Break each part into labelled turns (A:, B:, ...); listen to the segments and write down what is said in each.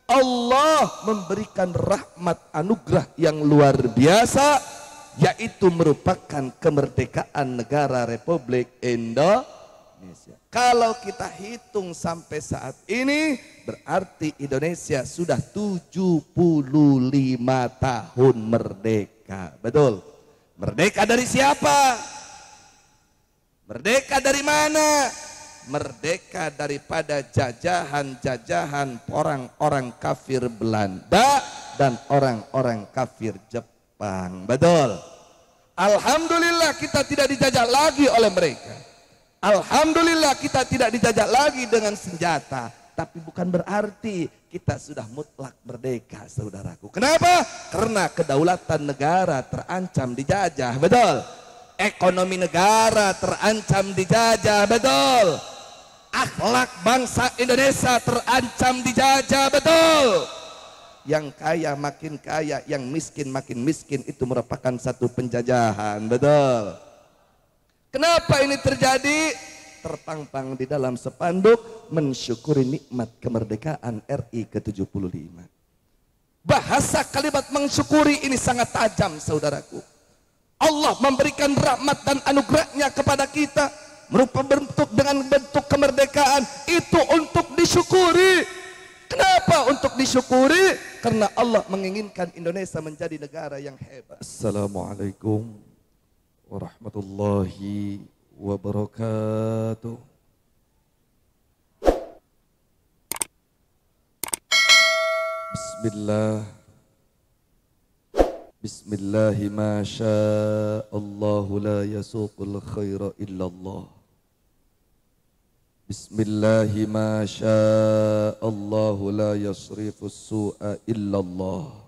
A: Allah memberikan rahmat anugerah yang luar biasa, yaitu merupakan kemerdekaan negara Republik Indonesia. Kalau kita hitung sampai saat ini, berarti Indonesia sudah 75 tahun merdeka. Betul? Merdeka dari siapa? Merdeka dari mana? Merdeka daripada jajahan-jajahan orang-orang kafir Belanda dan orang-orang kafir Jepang. Betul? Alhamdulillah kita tidak dijajah lagi oleh mereka. Alhamdulillah kita tidak dijajah lagi dengan senjata. Tapi bukan berarti kita sudah mutlak merdeka, saudaraku. Kenapa? Karena kedaulatan negara terancam dijajah. Betul? Ekonomi negara terancam dijajah. Betul? Akhlak bangsa Indonesia terancam dijajah. Betul? Yang kaya makin kaya, yang miskin makin miskin, itu merupakan satu penjajahan. Betul? Kenapa ini terjadi? Terpampang di dalam spanduk mensyukuri nikmat kemerdekaan RI ke-75. Bahasa kalimat mensyukuri ini sangat tajam, saudaraku. Allah memberikan rahmat dan anugerahnya kepada kita berupa bentuk dengan bentuk kemerdekaan, itu untuk disyukuri. Kenapa untuk disyukuri? Karena Allah menginginkan Indonesia menjadi negara yang hebat. Assalamualaikum warahmatullahi wabarakatuh. Bismillah. Bismillahi ma sya'allahu la yasuqul khaira illallah. Bismillahi ma sya'allahu la yasrifus su'a illallah.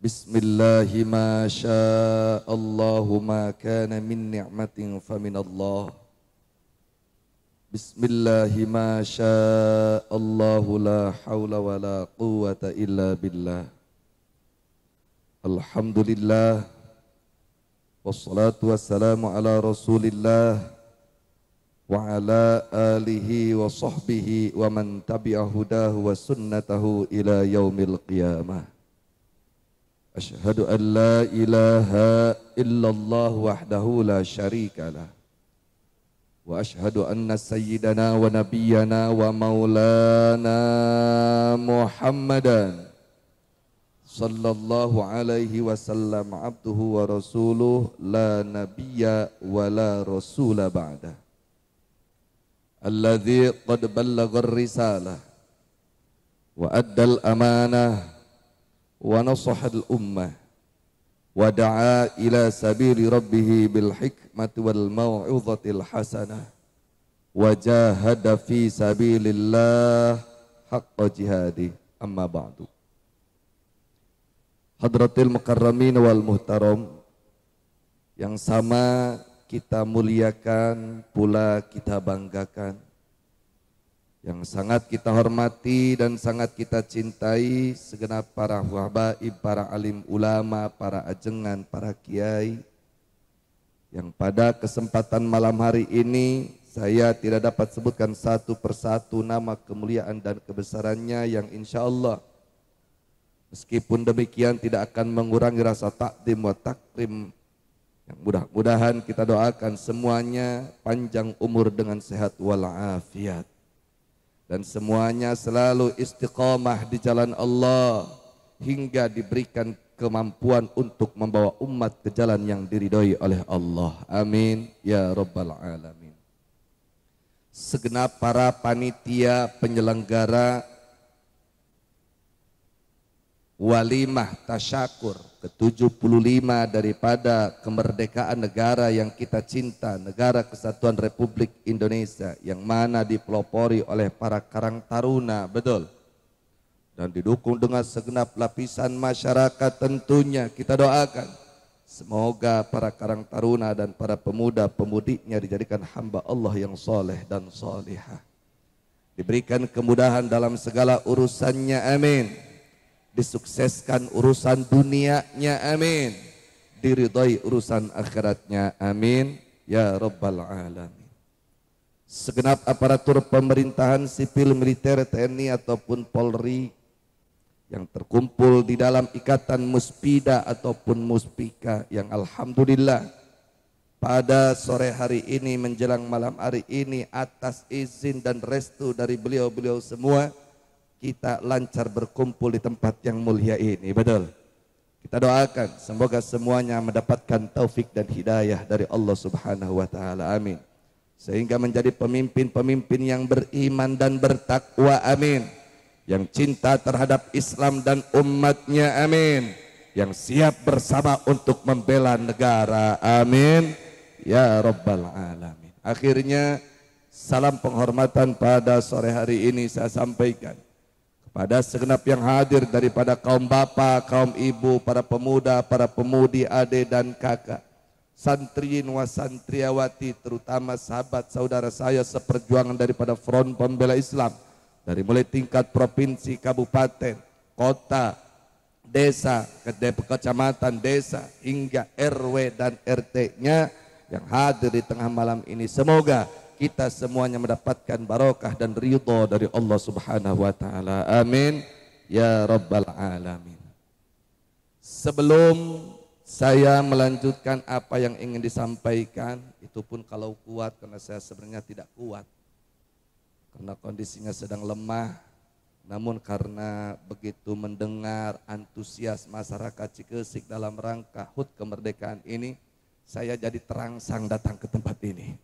A: Bismillahi ma sya'allahu ma kana min ni'matin faminallah. Bismillahi ma sya'allahu la hawla wa la quwwata illa billah. Alhamdulillah, wassalatu wassalamu ala rasulillah wa ala alihi wa sahbihi wa man tabi'a hudahu wa sunnatahu ila yaumil qiyamah. Ashhadu an la ilaha illallah wahdahu la syarika lah, wa ashhadu anna sayyidana wa nabiyyana wa maulana Muhammadan sallallahu alaihi wasallam abduhu wa rasuluh la nabiyya wa la rasula ba'dah, alladhi qad ballagha ar-risalah wa addal amanah wa nasaha al-ummah wa da'a ila sabili rabbih bil hikmati wal mau'izatil hasanah wa jahada fi sabilillah haqqa jihadi. Amma ba'du. Hadratil mukarramin wal muhtaram, yang sama kita muliakan pula kita banggakan, yang sangat kita hormati dan sangat kita cintai segenap para habaib, para alim ulama, para ajengan, para kiai, yang pada kesempatan malam hari ini saya tidak dapat sebutkan satu persatu nama kemuliaan dan kebesarannya, yang insya Allah meskipun demikian tidak akan mengurangi rasa takdim wa takrim. Yang mudah-mudahan kita doakan semuanya panjang umur dengan sehat walafiat, dan semuanya selalu istiqamah di jalan Allah hingga diberikan kemampuan untuk membawa umat ke jalan yang diridhoi oleh Allah. Amin ya rabbal alamin. Segenap para panitia penyelenggara walimah tasyakur ke-75 daripada kemerdekaan negara yang kita cinta, negara Kesatuan Republik Indonesia, yang mana dipelopori oleh para karang taruna, betul, dan didukung dengan segenap lapisan masyarakat. Tentunya kita doakan semoga para karang taruna dan para pemuda-pemudiknya dijadikan hamba Allah yang soleh dan solihah, diberikan kemudahan dalam segala urusannya, amin. Disukseskan urusan dunianya, amin. Diridhai urusan akhiratnya, amin ya rabbal alamin. segenap aparatur pemerintahan sipil, militer, TNI ataupun Polri yang terkumpul di dalam ikatan Muspida ataupun Muspika yang alhamdulillah pada sore hari ini menjelang malam hari ini atas izin dan restu dari beliau-beliau semua kita lancar berkumpul di tempat yang mulia ini. Betul. Kita doakan semoga semuanya mendapatkan taufik dan hidayah dari Allah Subhanahu wa taala. Amin. Sehingga menjadi pemimpin-pemimpin yang beriman dan bertakwa. Amin. Yang cinta terhadap Islam dan umatnya. Amin. Yang siap bersama untuk membela negara. Amin. Ya Rabbal Alamin. Akhirnya salam penghormatan pada sore hari ini saya sampaikan kepada segenap yang hadir daripada kaum bapak, kaum ibu, para pemuda, para pemudi, adik dan kakak, santriin wa santriawati, terutama sahabat saudara saya seperjuangan daripada Front Pembela Islam dari mulai tingkat provinsi, kabupaten, kota, desa, kecamatan, desa hingga RW dan RT-nya yang hadir di tengah malam ini. Semoga kita semuanya mendapatkan barokah dan ridho dari Allah Subhanahu wa taala. Amin ya Rabbal Alamin. Sebelum saya melanjutkan apa yang ingin disampaikan, itu pun kalau kuat, karena saya sebenarnya tidak kuat karena kondisinya sedang lemah, namun karena begitu mendengar antusias masyarakat Cikesik dalam rangka HUT kemerdekaan ini, saya jadi terangsang datang ke tempat ini.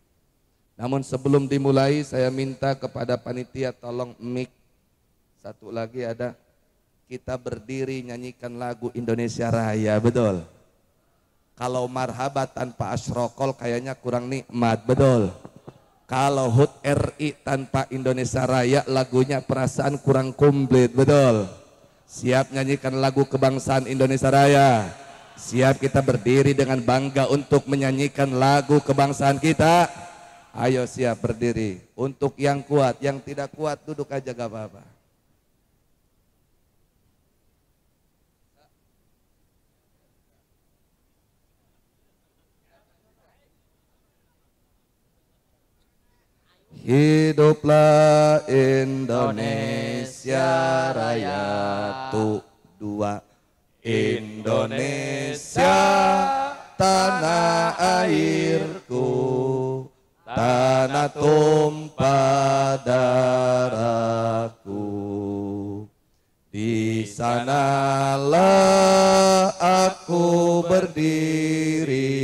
A: Namun sebelum dimulai saya minta kepada panitia tolong mic satu lagi ada, kita berdiri nyanyikan lagu Indonesia Raya. Betul. Kalau marhabat tanpa asyrokol kayaknya kurang nikmat. Betul. Kalau HUT RI tanpa Indonesia Raya lagunya perasaan kurang komplit. Betul. Siap nyanyikan lagu kebangsaan Indonesia Raya? Siap kita berdiri dengan bangga untuk menyanyikan lagu kebangsaan kita? Ayo siap berdiri. Untuk yang kuat, yang tidak kuat duduk aja gak apa-apa. Hiduplah Indonesia Raya. Tuh, dua. Indonesia tanah airku, tanah tumpah darahku. Di sanalah aku berdiri,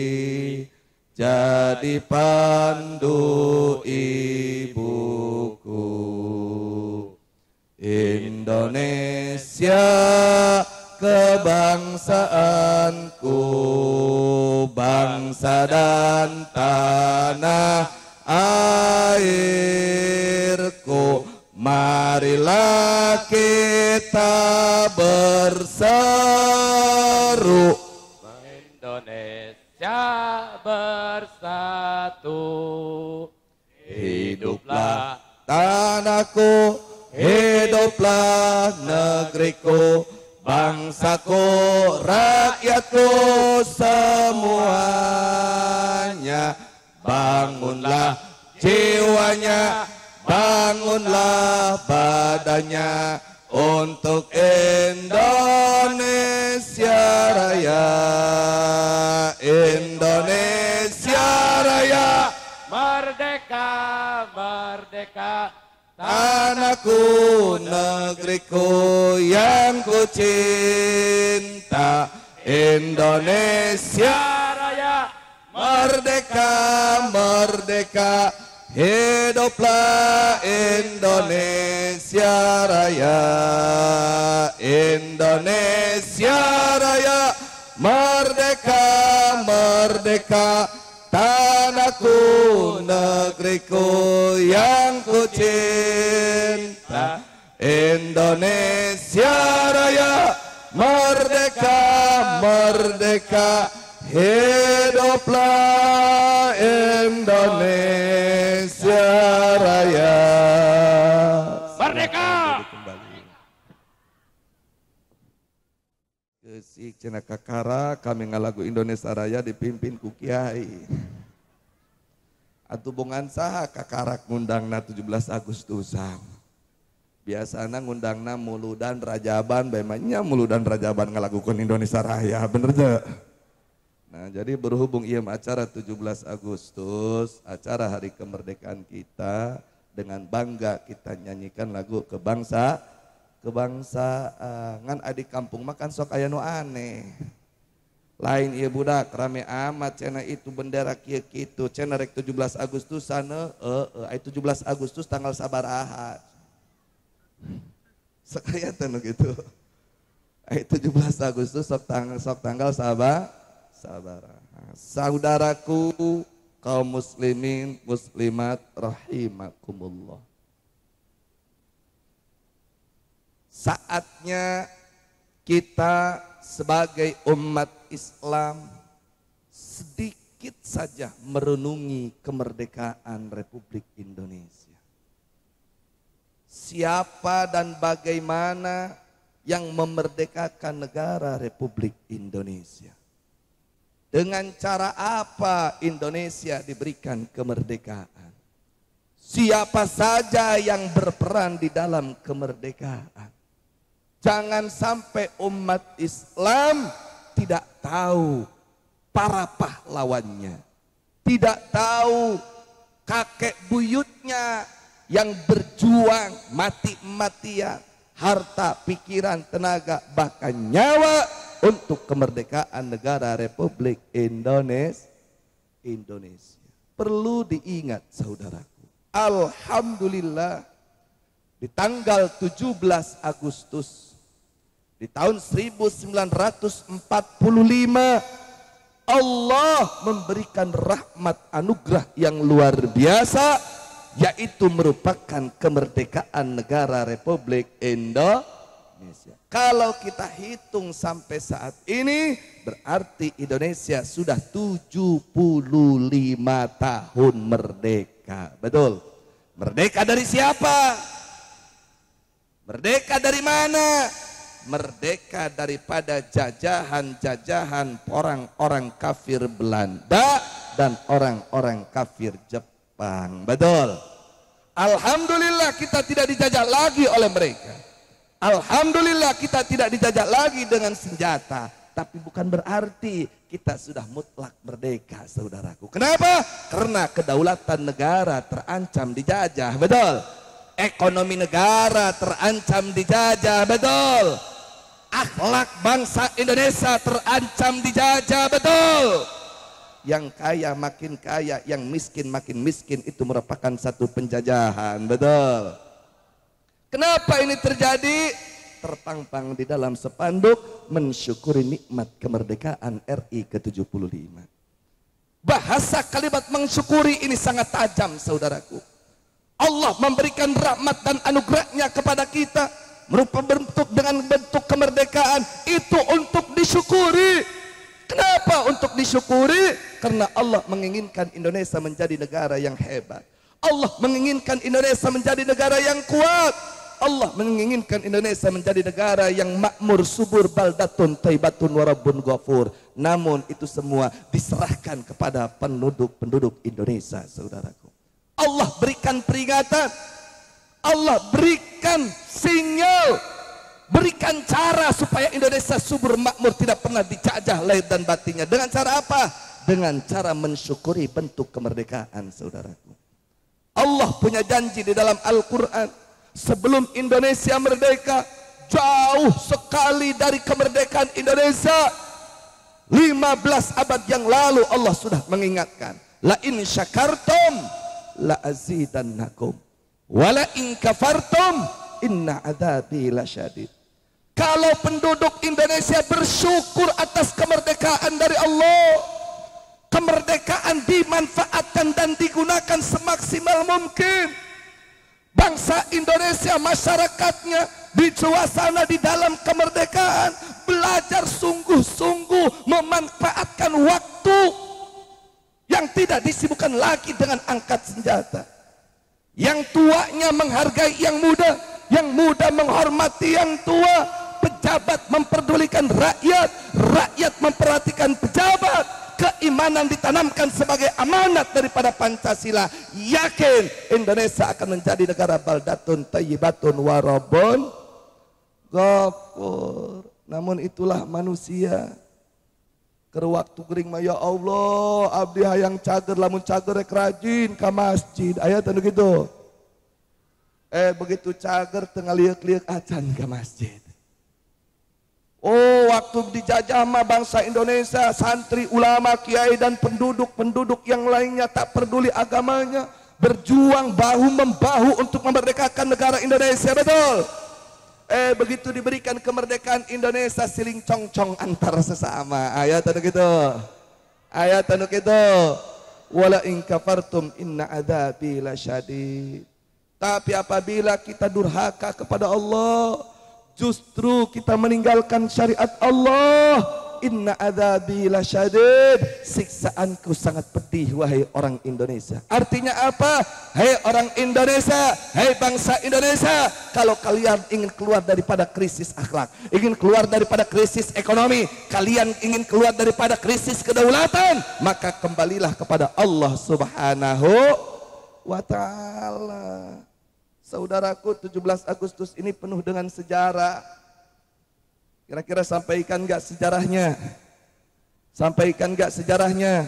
A: jadi pandu ibuku. Indonesia kebangsaanku, bangsa dan tanah airku. Marilah kita berseru,
B: Indonesia bersatu.
A: hiduplah tanahku, hiduplah negeriku, bangsaku, rakyatku semuanya. Bangunlah jiwanya, bangunlah badannya untuk Indonesia Raya. Indonesia Raya,
B: Merdeka, merdeka,
A: tanahku, negeriku yang ku cinta. Indonesia
B: Raya,
A: merdeka, merdeka, hiduplah Indonesia Raya. Indonesia Raya, merdeka, merdeka, tanahku, negeriku yang ku cinta. Indonesia Raya, merdeka, merdeka, hiduplah Indonesia Raya.
B: merdeka.
A: Gesik cenah kakara kami ngalagu Indonesia Raya dipimpin ku Kiai. Atubungan saha kakarak ngundangna 17 Agustusan. Biasana ngundangna muludan rajaban, bemanya muludan rajaban ngalagukeun Indonesia Raya, bener teu? Nah, jadi berhubung ieu acara 17 Agustus, acara hari kemerdekaan kita, dengan bangga kita nyanyikan lagu kebangsaan. Ngan adi kampung makan sok aya nu aneh. Lain ieu budak rame amat cenah itu bendera kieu kitu, cenah rek 17 Agustusan ai 17 Agustus tanggal sabaraha. Sekaya tanu gitu. Ai 17 Agustus sok tanggal sabaraha. Saudaraku kaum muslimin muslimat rahimakumullah. Saatnya kita sebagai umat Islam sedikit saja merenungi kemerdekaan Republik Indonesia. Siapa dan bagaimana yang memerdekakan negara Republik Indonesia? Dengan cara apa Indonesia diberikan kemerdekaan? Siapa saja yang berperan di dalam kemerdekaan? Jangan sampai umat Islam tidak tahu para pahlawannya, tidak tahu kakek buyutnya yang berjuang mati-matian, harta, pikiran, tenaga, bahkan nyawa untuk kemerdekaan negara Republik Indonesia. Perlu diingat saudaraku, alhamdulillah di tanggal 17 Agustus di tahun 1945 Allah memberikan rahmat anugerah yang luar biasa, yaitu merupakan kemerdekaan negara Republik Indonesia. Kalau kita hitung sampai saat ini, berarti Indonesia sudah 75 tahun merdeka. Betul? Merdeka dari siapa? Merdeka dari mana? Merdeka daripada jajahan-jajahan orang-orang kafir Belanda dan orang-orang kafir Jepang. Betul? Alhamdulillah kita tidak dijajah lagi oleh mereka. Alhamdulillah kita tidak dijajah lagi dengan senjata. Tapi bukan berarti kita sudah mutlak merdeka, saudaraku. Kenapa? Karena kedaulatan negara terancam dijajah. Betul? Ekonomi negara terancam dijajah. Betul? Akhlak bangsa Indonesia terancam dijajah. Betul? Yang kaya makin kaya, yang miskin makin miskin, itu merupakan satu penjajahan. Betul? Kenapa ini terjadi? Terpampang di dalam spanduk mensyukuri nikmat kemerdekaan RI ke-75. Bahasa kalimat mensyukuri ini sangat tajam, saudaraku. Allah memberikan rahmat dan anugerahnya kepada kita dengan bentuk kemerdekaan itu untuk disyukuri. Kenapa untuk disyukuri? Karena Allah menginginkan Indonesia menjadi negara yang hebat. Allah menginginkan Indonesia menjadi negara yang kuat. Allah menginginkan Indonesia menjadi negara yang makmur, subur, baldatun, thayyibatun, warabbun ghafur. Namun itu semua diserahkan kepada penduduk Indonesia, saudaraku. Allah berikan peringatan, Allah berikan sinyal, berikan cara supaya Indonesia subur, makmur, tidak pernah dijajah lahir dan batinnya. Dengan cara apa? Dengan cara mensyukuri bentuk kemerdekaan, saudaraku. Allah punya janji di dalam Al-Quran. Sebelum Indonesia merdeka, jauh sekali dari kemerdekaan Indonesia, 15 abad yang lalu Allah sudah mengingatkan, la in syakartum la azidannakum wa la in kafartum inna adzabi lasyadid. Kalau penduduk Indonesia bersyukur atas kemerdekaan dari Allah, kemerdekaan dimanfaatkan dan digunakan semaksimal mungkin. Bangsa Indonesia, masyarakatnya di suasana di dalam kemerdekaan belajar sungguh-sungguh memanfaatkan waktu yang tidak disibukkan lagi dengan angkat senjata. Yang tuanya menghargai yang muda menghormati yang tua, pejabat memperdulikan rakyat, rakyat memperhatikan pejabat. keimanan ditanamkan sebagai amanat daripada Pancasila, yakin Indonesia akan menjadi negara baldatun thayyibatun warabun ghafur. Namun itulah manusia. Keur waktu gering mah ya Allah, abdi hayang cager, lamun cager rek rajin ka masjid. Aya teh gitu. Begitu cager teu ngaliuk-liuk acan ka masjid. Oh, waktu dijajah mah bangsa Indonesia, santri, ulama, kiai dan penduduk-penduduk yang lainnya tak peduli agamanya, berjuang bahu-membahu untuk memerdekakan negara Indonesia, betul? Begitu diberikan kemerdekaan Indonesia, siling cong-cong antar sesama. Ayat anu gitu. Ayat anu gitu. Wala in kafartum inna adzabi lasyadid. Tapi apabila kita durhaka kepada Allah, justru kita meninggalkan syariat Allah, inna adzabi lasyadid, siksaanku sangat pedih wahai orang Indonesia. Artinya apa? Hai orang Indonesia, hai bangsa Indonesia, kalau kalian ingin keluar daripada krisis akhlak, ingin keluar daripada krisis ekonomi, kalian ingin keluar daripada krisis kedaulatan, maka kembalilah kepada Allah Subhanahu wa ta'ala. Saudaraku, 17 Agustus ini penuh dengan sejarah. Kira-kira sampaikan gak sejarahnya? Sampaikan gak sejarahnya?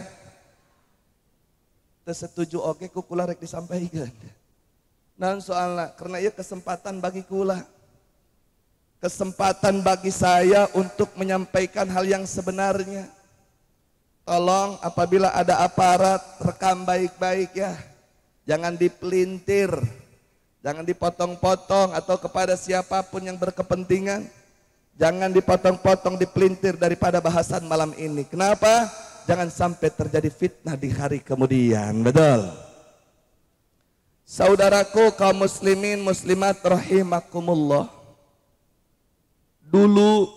A: Tersetuju oke ku kula rek disampaikan. Nah soalnya, karena ia kesempatan bagi kula. Kesempatan bagi saya untuk menyampaikan hal yang sebenarnya. Tolong apabila ada aparat, rekam baik-baik ya. Jangan dipelintir. Jangan dipotong-potong atau kepada siapapun yang berkepentingan. Jangan dipotong-potong, dipelintir daripada bahasan malam ini. Kenapa? Jangan sampai terjadi fitnah di hari kemudian. Betul? Saudaraku kaum muslimin muslimat rahimakumullah. Dulu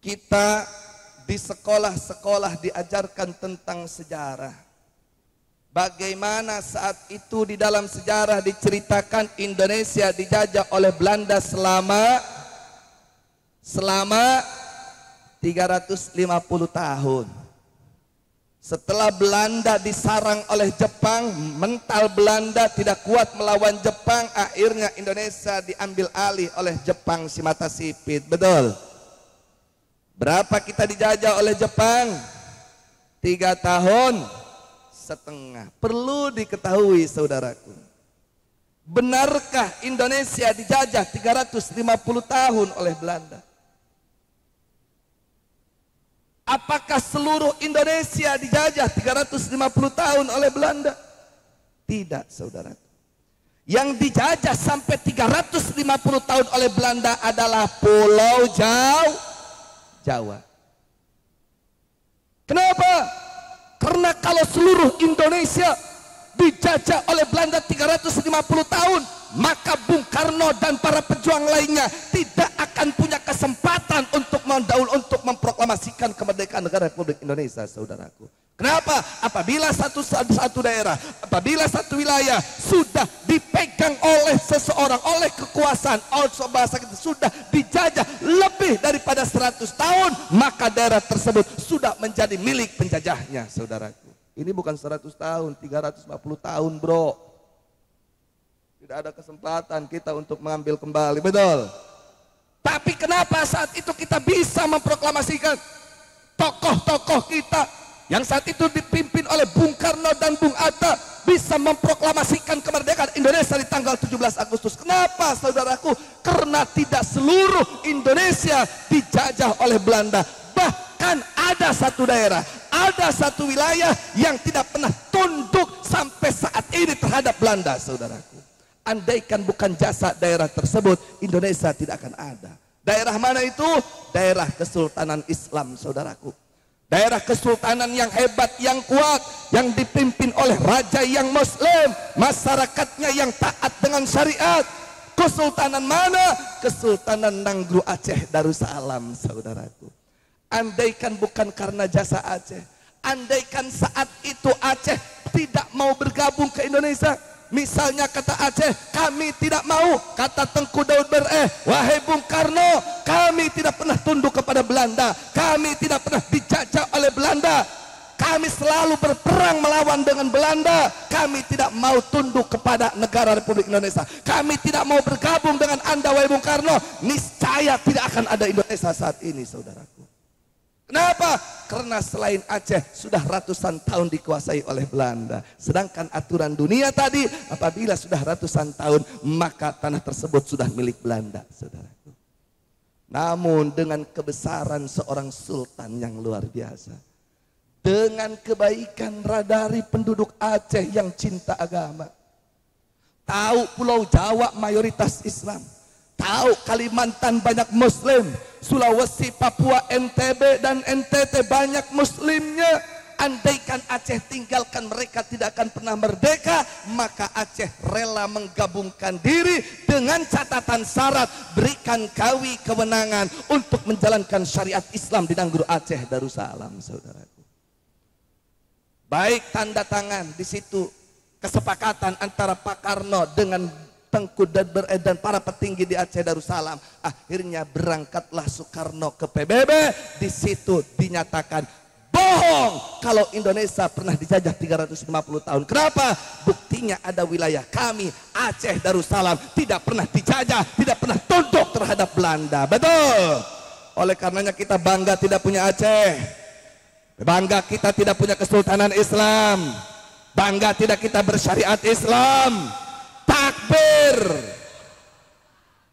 A: kita di sekolah-sekolah diajarkan tentang sejarah. Bagaimana saat itu di dalam sejarah diceritakan Indonesia dijajah oleh Belanda selama 350 tahun. Setelah Belanda disarang oleh Jepang, mental Belanda tidak kuat melawan Jepang, akhirnya Indonesia diambil alih oleh Jepang si mata sipit. Betul? Berapa kita dijajah oleh Jepang? 3 tahun setengah. Perlu diketahui saudaraku, benarkah Indonesia dijajah 350 tahun oleh Belanda? Apakah seluruh Indonesia dijajah 350 tahun oleh Belanda? Tidak saudaraku. Yang dijajah sampai 350 tahun oleh Belanda adalah Pulau Jawa. Kenapa? Karena kalau seluruh Indonesia dijajah oleh Belanda 350 tahun, maka Bung Karno dan para pejuang lainnya tidak akan punya kesempatan untuk memproklamasikan kemerdekaan negara Republik Indonesia, saudaraku. Kenapa? Apabila satu daerah, apabila satu wilayah sudah dipegang oleh seseorang, oleh kekuasaan, bahasa kita sudah dijajah lebih daripada 100 tahun, maka daerah tersebut sudah menjadi milik penjajahnya, saudaraku. Ini bukan 100 tahun, 350 tahun, bro. Tidak ada kesempatan kita untuk mengambil kembali, betul? Tapi kenapa saat itu kita bisa memproklamasikan tokoh-tokoh kita yang saat itu dipimpin oleh Bung Karno dan Bung Hatta bisa memproklamasikan kemerdekaan Indonesia di tanggal 17 Agustus. Kenapa saudaraku? Karena tidak seluruh Indonesia dijajah oleh Belanda. Bahkan ada satu daerah, ada satu wilayah yang tidak pernah tunduk sampai saat ini terhadap Belanda, saudaraku. Andaikan bukan jasa daerah tersebut, Indonesia tidak akan ada. Daerah mana itu? Daerah Kesultanan Islam, saudaraku. Daerah kesultanan yang hebat, yang kuat, yang dipimpin oleh raja yang muslim, masyarakatnya yang taat dengan syariat. Kesultanan mana? Kesultanan Nanggru Aceh Darussalam, saudaraku. Andaikan bukan karena jasa Aceh, andaikan saat itu Aceh tidak mau bergabung ke Indonesia, Misalnya kata Aceh, kami tidak mau. Kata Tengku Daud Bereh, wahai Bung Karno, kami tidak pernah tunduk kepada Belanda. Kami tidak pernah dijajah oleh Belanda. Kami selalu berperang melawan dengan Belanda. Kami tidak mau tunduk kepada negara Republik Indonesia. Kami tidak mau bergabung dengan Anda, wahai Bung Karno. Niscaya tidak akan ada Indonesia saat ini, saudaraku. Kenapa? Karena selain Aceh sudah ratusan tahun dikuasai oleh Belanda. Sedangkan aturan dunia tadi, apabila sudah ratusan tahun, maka tanah tersebut sudah milik Belanda, saudaraku. Namun dengan kebesaran seorang sultan yang luar biasa, dengan kebaikan dari penduduk Aceh yang cinta agama, tahu Pulau Jawa mayoritas Islam, tahu Kalimantan banyak Muslim, Sulawesi, Papua, NTB dan NTT banyak Muslimnya. Andaikan Aceh tinggalkan, mereka tidak akan pernah merdeka. Maka Aceh rela menggabungkan diri dengan catatan syarat, berikan Kawi kewenangan untuk menjalankan syariat Islam di Nangguru Aceh Darussalam, saudaraku. Baik tanda tangan di situ kesepakatan antara Pak Karno dengan Tengku Daud Bereh dan para petinggi di Aceh Darussalam. Akhirnya berangkatlah Soekarno ke PBB. Di situ dinyatakan bohong kalau Indonesia pernah dijajah 350 tahun. Kenapa? Buktinya ada wilayah kami, Aceh Darussalam, tidak pernah dijajah, tidak pernah tunduk terhadap Belanda. Betul. Oleh karenanya kita bangga tidak punya Aceh. Bangga kita tidak punya Kesultanan Islam. Bangga tidak kita bersyariat Islam. Takbir.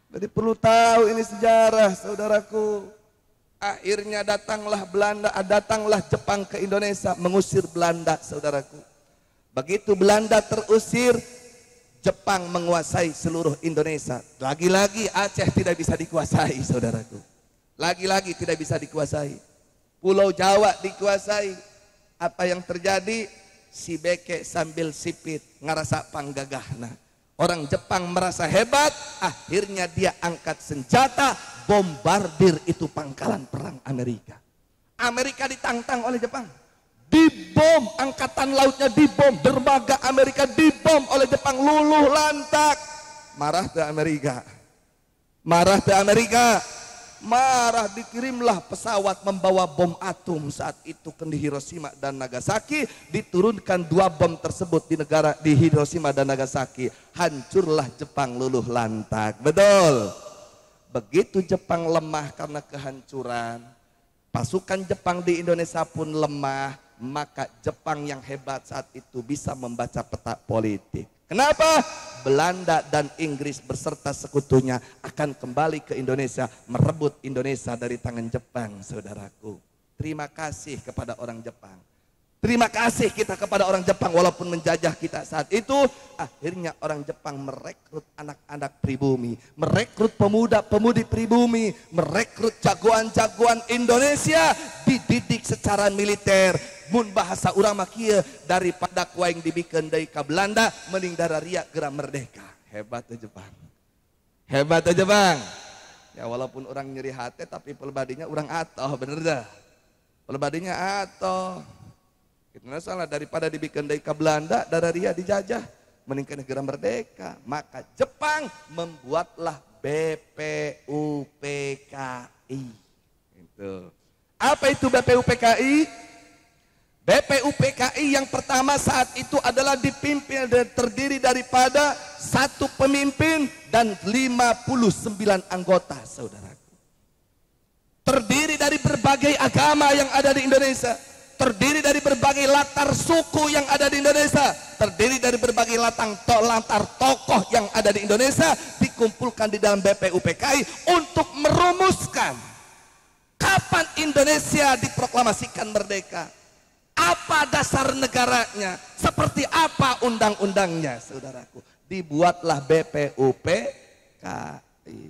A: Jadi perlu tahu ini sejarah, saudaraku. Akhirnya datanglah Belanda, datanglah Jepang ke Indonesia mengusir Belanda, saudaraku. Begitu Belanda terusir, Jepang menguasai seluruh Indonesia. Lagi-lagi Aceh tidak bisa dikuasai, saudaraku. Lagi-lagi tidak bisa dikuasai. Pulau Jawa dikuasai. Apa yang terjadi? Si beke sambil sipit ngerasa panggagahna. Orang Jepang merasa hebat, akhirnya dia angkat senjata, bombardir itu pangkalan perang Amerika. Amerika ditantang oleh Jepang, dibom, angkatan lautnya dibom, dermaga Amerika dibom oleh Jepang, luluh lantak. Marah ke Amerika, marah ke Amerika, marah, dikirimlah pesawat membawa bom atom saat itu ke Hiroshima dan Nagasaki. Diturunkan 2 bom tersebut di Hiroshima dan Nagasaki. Hancurlah Jepang, luluh lantak. Betul. Begitu Jepang lemah karena kehancuran, pasukan Jepang di Indonesia pun lemah. Maka Jepang yang hebat saat itu bisa membaca peta politik. Kenapa? Belanda dan Inggris beserta sekutunya akan kembali ke Indonesia, merebut Indonesia dari tangan Jepang, saudaraku. Terima kasih kepada orang Jepang. Terima kasih kita kepada orang Jepang walaupun menjajah kita saat itu. Akhirnya orang Jepang merekrut anak-anak pribumi, merekrut pemuda-pemudi pribumi, merekrut jagoan-jagoan Indonesia, dididik secara militer. Mun bahasa urang makia daripada kuaing dibikin dari ka Belanda mending darah riak gerak merdeka. Hebat tuh Jepang. Hebat tuh Jepang. Ya walaupun orang nyeri hati tapi pelbadinya orang atoh, bener dah. Pelbadinya atoh. Kita salah daripada dibikin dari ka Belanda darah riak dijajah mending negara merdeka. Maka Jepang membuatlah BPUPKI. Itu. Apa itu BPUPKI? BPUPKI yang pertama saat itu adalah dipimpin dan terdiri daripada 1 pemimpin dan 59 anggota, saudaraku. Terdiri dari berbagai agama yang ada di Indonesia, terdiri dari berbagai latar suku yang ada di Indonesia, terdiri dari berbagai latar tokoh yang ada di Indonesia, dikumpulkan di dalam BPUPKI untuk merumuskan kapan Indonesia diproklamasikan merdeka. Apa dasar negaranya? Seperti apa undang-undangnya, saudaraku? Dibuatlah BPUPKI.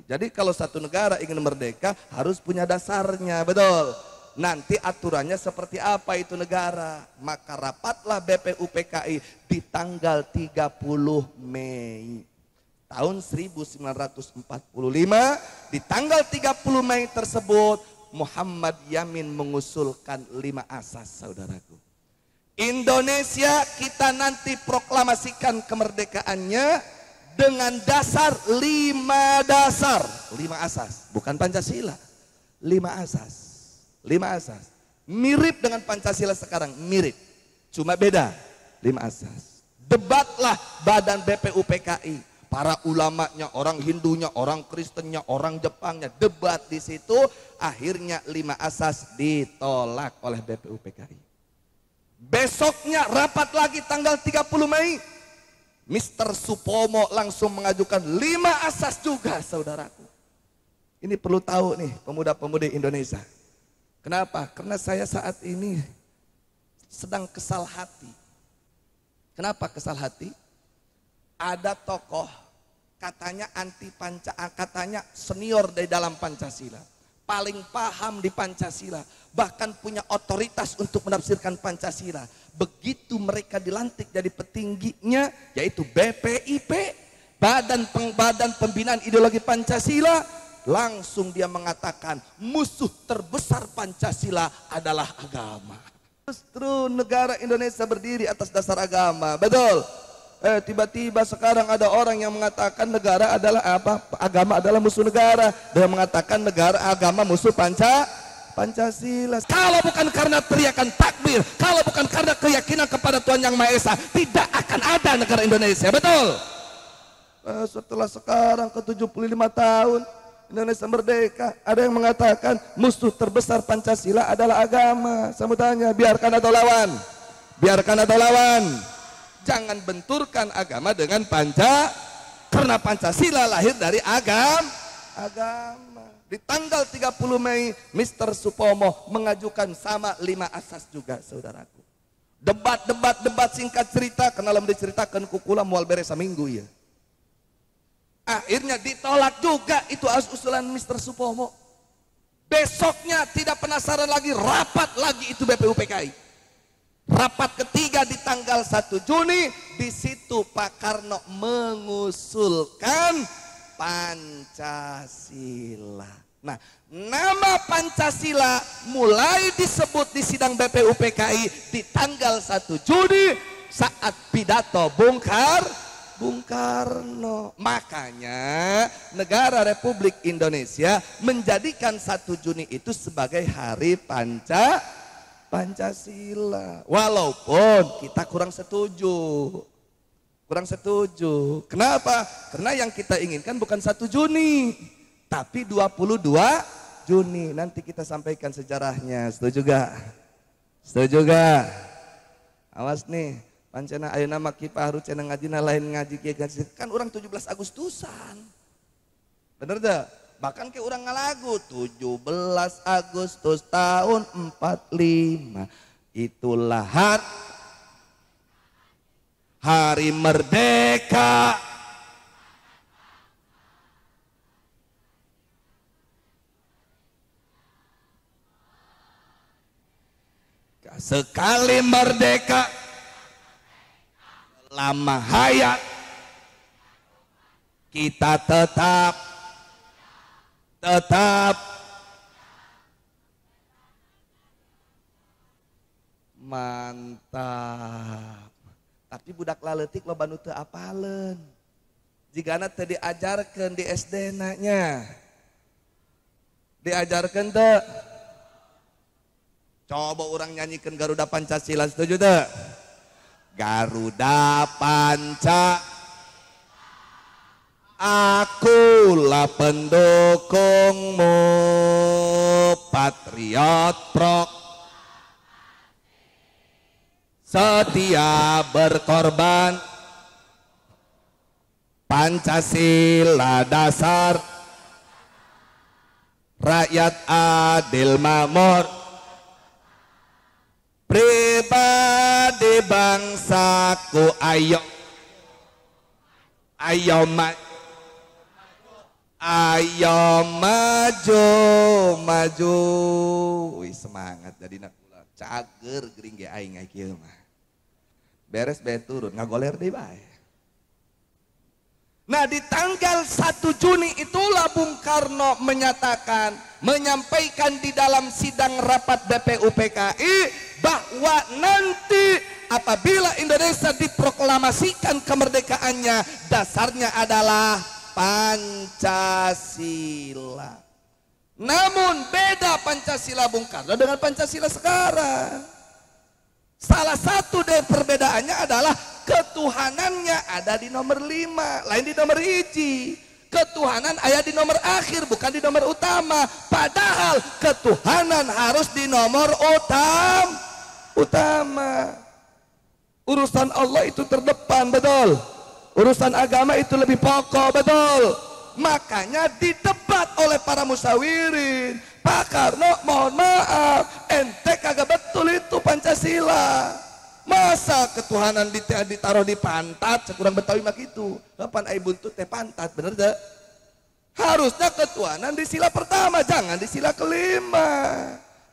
A: Jadi kalau satu negara ingin merdeka harus punya dasarnya, betul. Nanti aturannya seperti apa itu negara. Maka rapatlah BPUPKI di tanggal 30 Mei tahun 1945. Di tanggal 30 Mei tersebut Muhammad Yamin mengusulkan 5 asas, saudaraku. Indonesia kita nanti proklamasikan kemerdekaannya dengan dasar 5 dasar, 5 asas, bukan Pancasila. 5 asas. 5 asas. Mirip dengan Pancasila sekarang, mirip. Cuma beda, 5 asas. Debatlah badan BPUPKI, para ulamanya, orang Hindunya, orang Kristennya, orang Jepangnya, debat di situ, akhirnya 5 asas ditolak oleh BPUPKI. Besoknya rapat lagi tanggal 30 Mei. Mr. Supomo langsung mengajukan 5 asas juga, saudaraku. Ini perlu tahu nih pemuda-pemudi Indonesia. Kenapa? Karena saya saat ini sedang kesal hati. Kenapa kesal hati? Ada tokoh katanya katanya senior dari dalam Pancasila, paling paham di Pancasila, bahkan punya otoritas untuk menafsirkan Pancasila. Begitu mereka dilantik jadi petingginya, yaitu BPIP, Badan Pembinaan Ideologi Pancasila, langsung dia mengatakan musuh terbesar Pancasila adalah agama. Justru negara Indonesia berdiri atas dasar agama, betul? Tiba-tiba sekarang ada orang yang mengatakan negara adalah apa? Agama adalah musuh negara. Dia mengatakan negara agama musuh Pancasila. Kalau bukan karena teriakan takbir, kalau bukan karena keyakinan kepada Tuhan Yang Maha Esa, tidak akan ada negara Indonesia, betul? Setelah sekarang ke 75 tahun Indonesia merdeka, ada yang mengatakan musuh terbesar Pancasila adalah agama. Saya mau tanya, biarkan atau lawan? Biarkan atau lawan? Jangan benturkan agama dengan karena Pancasila lahir dari agama. Di tanggal 30 Mei, Mr. Supomo mengajukan sama 5 asas juga, saudaraku. Debat singkat cerita, kenalam diceritakan kukula mual beres seminggu ya. Akhirnya ditolak juga itu usulan Mr. Supomo. Besoknya tidak penasaran lagi, rapat lagi itu BPUPKI. Rapat ketiga di tanggal 1 Juni, di situ Pak Karno mengusulkan Pancasila. Nah, nama Pancasila mulai disebut di sidang BPUPKI di tanggal 1 Juni saat pidato Bung Karno. Makanya negara Republik Indonesia menjadikan 1 Juni itu sebagai hari Pancasila. Walaupun kita kurang setuju. Kenapa? Karena yang kita inginkan bukan 1 Juni, tapi 22 Juni. Nanti kita sampaikan sejarahnya. Setuju gak? Setuju gak? Awas nih, pancena ayeuna mah kieu paharu cenah ngajina lain ngaji kieu kan orang 17 Agustusan. Bener dah? Bahkan ke orang ngalagu 17 Agustus tahun 45, itulah hari merdeka. Sekali merdeka, lama hayat kita tetap mantap. Tapi budak laletik loba nu teu apaleun. Jigana teu diajarkeun di SD nya. Diajarkeun teu? Coba orang nyanyikan Garuda Pancasila, setuju teu? Garuda Pancasila, akulah pendukungmu, patriot setia berkorban, Pancasila dasar, rakyat adil makmur, pribadi bangsaku, ayo maju. Ayo maju. Wih, semangat jadi nak pula. Cager gering ge aing kieu mah. Beres bae turun ngagoler deui bae. Nah, di tanggal 1 Juni itulah Bung Karno menyampaikan di dalam sidang rapat BPUPKI bahwa nanti apabila Indonesia diproklamasikan kemerdekaannya, dasarnya adalah Pancasila. Namun beda Pancasila Bung Karno dengan Pancasila sekarang. Salah satu dari perbedaannya adalah ketuhanannya ada di nomor 5, lain di nomor 1. Ketuhanan ayat di nomor akhir, bukan di nomor utama. Padahal ketuhanan harus di nomor utama. Urusan Allah itu terdepan, betul. Urusan agama itu lebih pokok, betul. Makanya didebat oleh para musyawirin. Pak Karno, mohon maaf, ente kagak betul itu Pancasila. Masa ketuhanan ditaruh di pantat, sekurang Betawi mah gitu. Kapan ai buntut teh pantat, bener deh? Harusnya ketuhanan di sila pertama, jangan di sila kelima.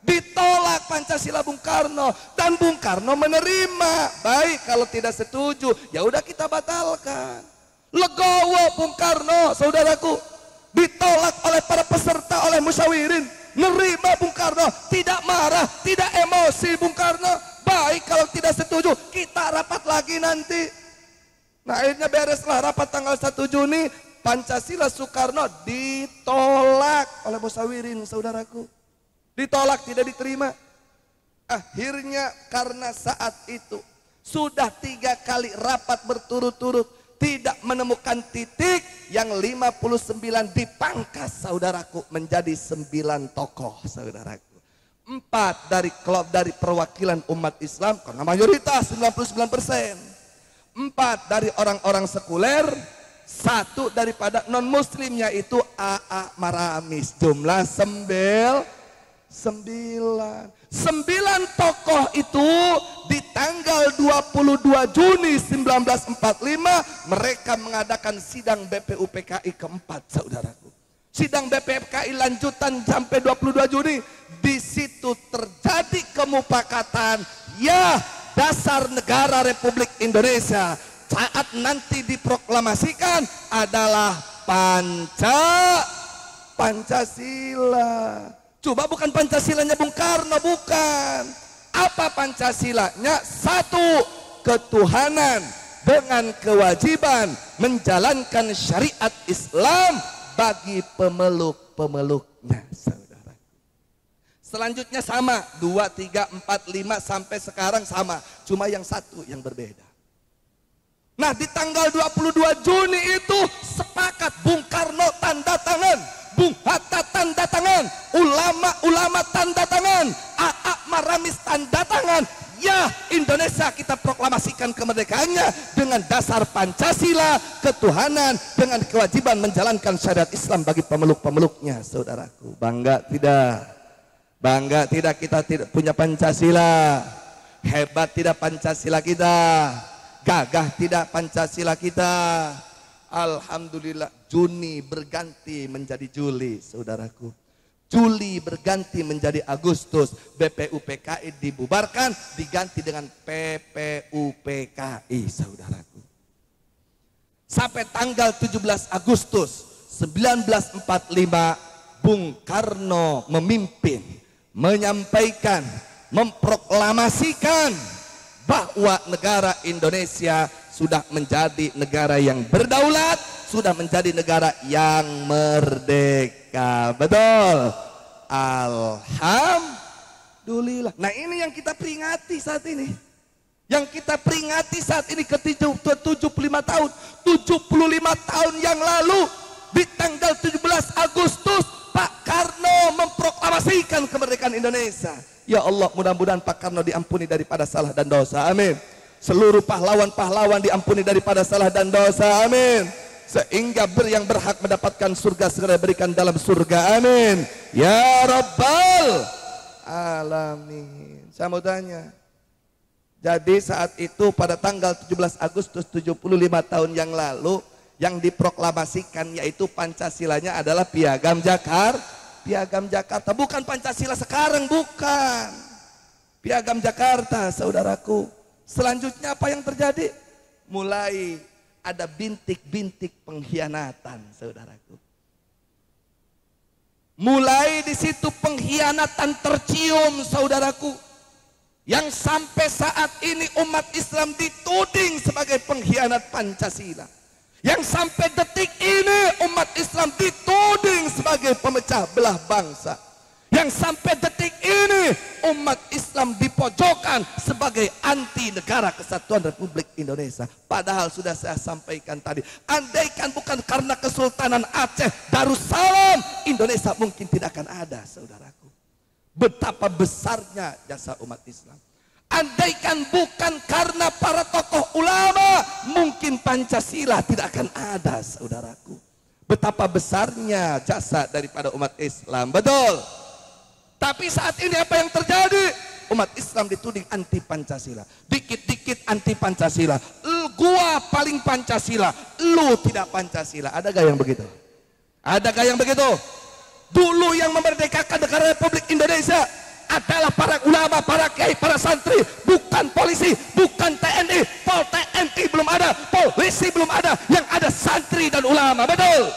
A: Ditolak Pancasila Bung Karno, dan Bung Karno menerima. Baik, kalau tidak setuju, ya udah kita batalkan. Legowo Bung Karno, saudaraku, ditolak oleh para peserta, oleh musyawirin. Nerima Bung Karno, tidak marah, tidak emosi Bung Karno. Baik, kalau tidak setuju, kita rapat lagi nanti. Nah, akhirnya bereslah rapat tanggal 1 Juni, Pancasila Soekarno ditolak oleh musyawirin, saudaraku. Ditolak, tidak diterima. Akhirnya karena saat itu sudah 3 kali rapat berturut-turut, tidak menemukan titik, yang 59 dipangkas, saudaraku, menjadi 9 tokoh, saudaraku. 4 dari perwakilan umat Islam, karena mayoritas 99%. 4 dari orang-orang sekuler, 1 daripada non muslim, yaitu AA Maramis. Jumlah 9 tokoh itu di tanggal 22 Juni 1945 mereka mengadakan sidang BPUPKI keempat, saudaraku. Sidang BPUPKI lanjutan sampai 22 Juni. Di situ terjadi kemupakatan, ya, dasar negara Republik Indonesia saat nanti diproklamasikan adalah Pancasila. Coba bukan Pancasilanya Bung Karno, bukan. Apa Pancasilanya? 1, ketuhanan dengan kewajiban menjalankan syariat Islam bagi pemeluk-pemeluknya, saudara. Selanjutnya sama, 2, 3, 4, 5 sampai sekarang sama. Cuma yang 1 yang berbeda. Nah, di tanggal 22 Juni itu sepakat Bung Karno tanda tangan, Bung Hatta tanda tangan, ulama-ulama tanda tangan, AA Maramis tanda tangan. Ya, Indonesia kita proklamasikan kemerdekaannya dengan dasar Pancasila, ketuhanan dengan kewajiban menjalankan syariat Islam bagi pemeluk-pemeluknya, saudaraku. Bangga tidak? Bangga tidak kita tidak punya Pancasila? Hebat tidak Pancasila kita? Gagah tidak Pancasila kita? Alhamdulillah, Juni berganti menjadi Juli, saudaraku. Juli berganti menjadi Agustus. BPUPKI dibubarkan, diganti dengan PPUPKI, saudaraku. Sampai tanggal 17 Agustus 1945, Bung Karno memimpin, menyampaikan, memproklamasikan bahwa negara Indonesia sudah menjadi negara yang berdaulat, sudah menjadi negara yang merdeka. Betul. Alhamdulillah. Nah, ini yang kita peringati saat ini. Yang kita peringati saat ini ke 75 tahun. 75 tahun yang lalu di tanggal 17 Agustus Pak Karno memproklamasikan kemerdekaan Indonesia. Ya Allah, mudah-mudahan Pak Karno diampuni daripada salah dan dosa. Amin. Seluruh pahlawan-pahlawan diampuni daripada salah dan dosa. Amin. Sehingga yang berhak mendapatkan surga segera berikan dalam surga. Amin. Ya Rabbal Alamin. Saya mau tanya. Jadi saat itu pada tanggal 17 Agustus 75 tahun yang lalu, yang diproklamasikan yaitu Pancasilanya adalah Piagam Jakarta. Piagam Jakarta, bukan Pancasila sekarang, bukan. Piagam Jakarta, saudaraku. Selanjutnya apa yang terjadi? Mulai ada bintik-bintik pengkhianatan, saudaraku. Mulai di situ pengkhianatan tercium, saudaraku. Yang sampai saat ini umat Islam dituding sebagai pengkhianat Pancasila. Yang sampai detik ini umat Islam dituding sebagai pemecah belah bangsa. Yang sampai detik ini umat Islam dipojokkan sebagai anti negara kesatuan Republik Indonesia. Padahal sudah saya sampaikan tadi, andaikan bukan karena Kesultanan Aceh Darussalam, Indonesia mungkin tidak akan ada, saudaraku. Betapa besarnya jasa umat Islam. Andaikan bukan karena para tokoh ulama, mungkin Pancasila tidak akan ada, saudaraku. Betapa besarnya jasa daripada umat Islam, betul. Tapi saat ini apa yang terjadi? Umat Islam dituding anti Pancasila. Dikit-dikit anti Pancasila. Gua paling Pancasila, lu tidak Pancasila. Adakah yang begitu? Adakah yang begitu? Dulu yang memerdekakan negara Republik Indonesia adalah para ulama, para kiai, para santri, bukan polisi, bukan TNI. TNI belum ada, polisi belum ada, yang ada santri dan ulama, betul.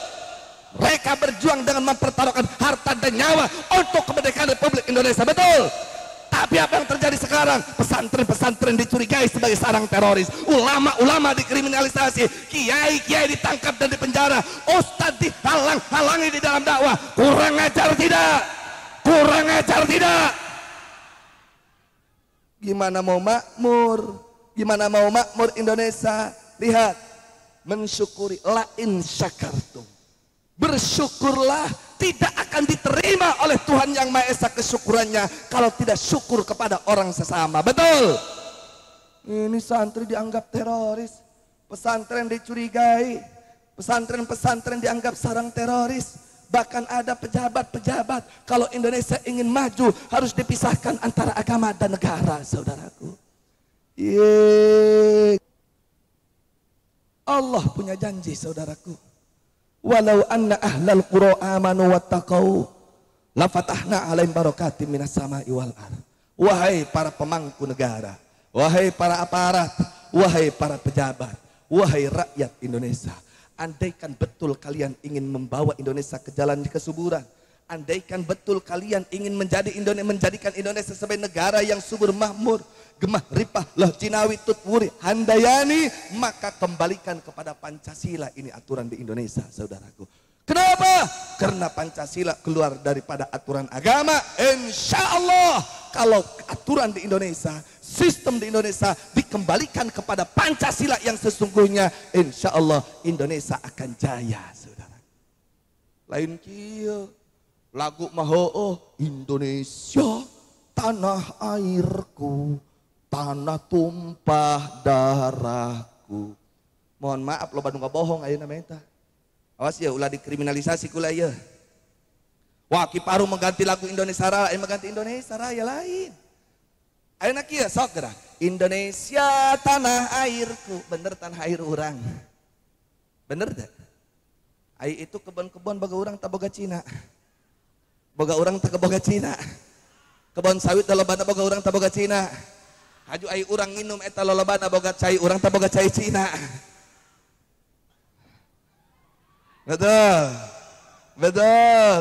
A: Mereka berjuang dengan mempertaruhkan harta dan nyawa untuk kemerdekaan Republik Indonesia, betul. Tapi apa yang terjadi sekarang? Pesantren-pesantren dicurigai sebagai sarang teroris, ulama-ulama dikriminalisasi, kiai-kiai ditangkap dan dipenjara, ustadz dihalang-halangi di dalam dakwah. Kurang ajar tidak? Kurang ajar tidak? Gimana mau makmur? Gimana mau makmur Indonesia? Lihat, mensyukuri, lain syakartum, bersyukurlah, tidak akan diterima oleh Tuhan Yang Maha Esa kesyukurannya kalau tidak syukur kepada orang sesama, betul. Ini santri dianggap teroris, pesantren dicurigai, pesantren-pesantren dianggap sarang teroris. Bahkan ada pejabat-pejabat, kalau Indonesia ingin maju harus dipisahkan antara agama dan negara, saudaraku. Allah punya janji, saudaraku. Walau anna ahlal qura amanu wattaqau la fatahna 'alaihim barakatim minas sama'i wal ardh. Wahai para pemangku negara, wahai para aparat, wahai para pejabat, wahai rakyat Indonesia, andaikan betul kalian ingin membawa Indonesia ke jalan kesuburan, andaikan betul kalian ingin menjadikan Indonesia sebagai negara yang subur makmur, gemah ripah lah Cinawi tutwuri handayani, maka kembalikan kepada Pancasila. Ini aturan di Indonesia, saudaraku. Kenapa? Karena Pancasila keluar daripada aturan agama. Insya Allah kalau aturan di Indonesia, sistem di Indonesia dikembalikan kepada Pancasila yang sesungguhnya, insya Allah Indonesia akan jaya, saudara. Lain kieu lagu mahoo Indonesia tanah airku, tanah tumpah darahku. Mohon maaf lo Bandung bohong ayeuna meta. Awas ya ulah dikriminalisasi kula ya. Wah Kiparu mengganti lagu Indonesia Raya, mengganti Indonesia Raya lain. Ayeuna kieu sok geura. Indonesia tanah airku, bener tanah air urang. Bener teh? Ai itu kebon-kebon boga urang teh boga Cina. Boga urang teh boga Cina. Kebon sawit teh lobana boga urang teh boga Cina. Haju ai urang nginum eta lolobana boga cai urang teh boga cai Cina. Betul. Betul.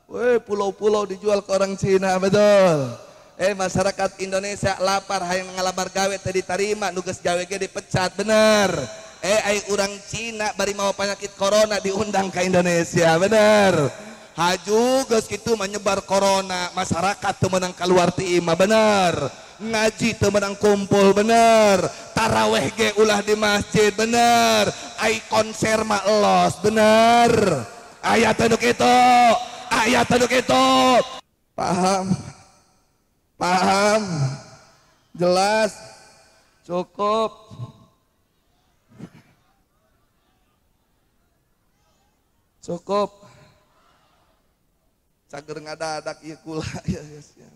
A: Woi, pulau-pulau dijual ke orang Cina, betul. Masyarakat Indonesia lapar hayang ngalamar gawe teh diterima, nugas gawe ge dipecat, bener. Ai urang Cina bari mau penyakit corona diundang ke Indonesia, bener. Haju geus kitu menyebar corona, masyarakat teu meunang kaluar ti imah, bener. Ngaji teu meunang kumpul, bener. Taraweh ge ulah di masjid, bener. Ai konser mah elos, bener. Aya teh nu kitu, aya teh nu kitu. Paham? Paham? Jelas? Cukup? Cukup? Cager ngadadak ieu kula ya guys ya.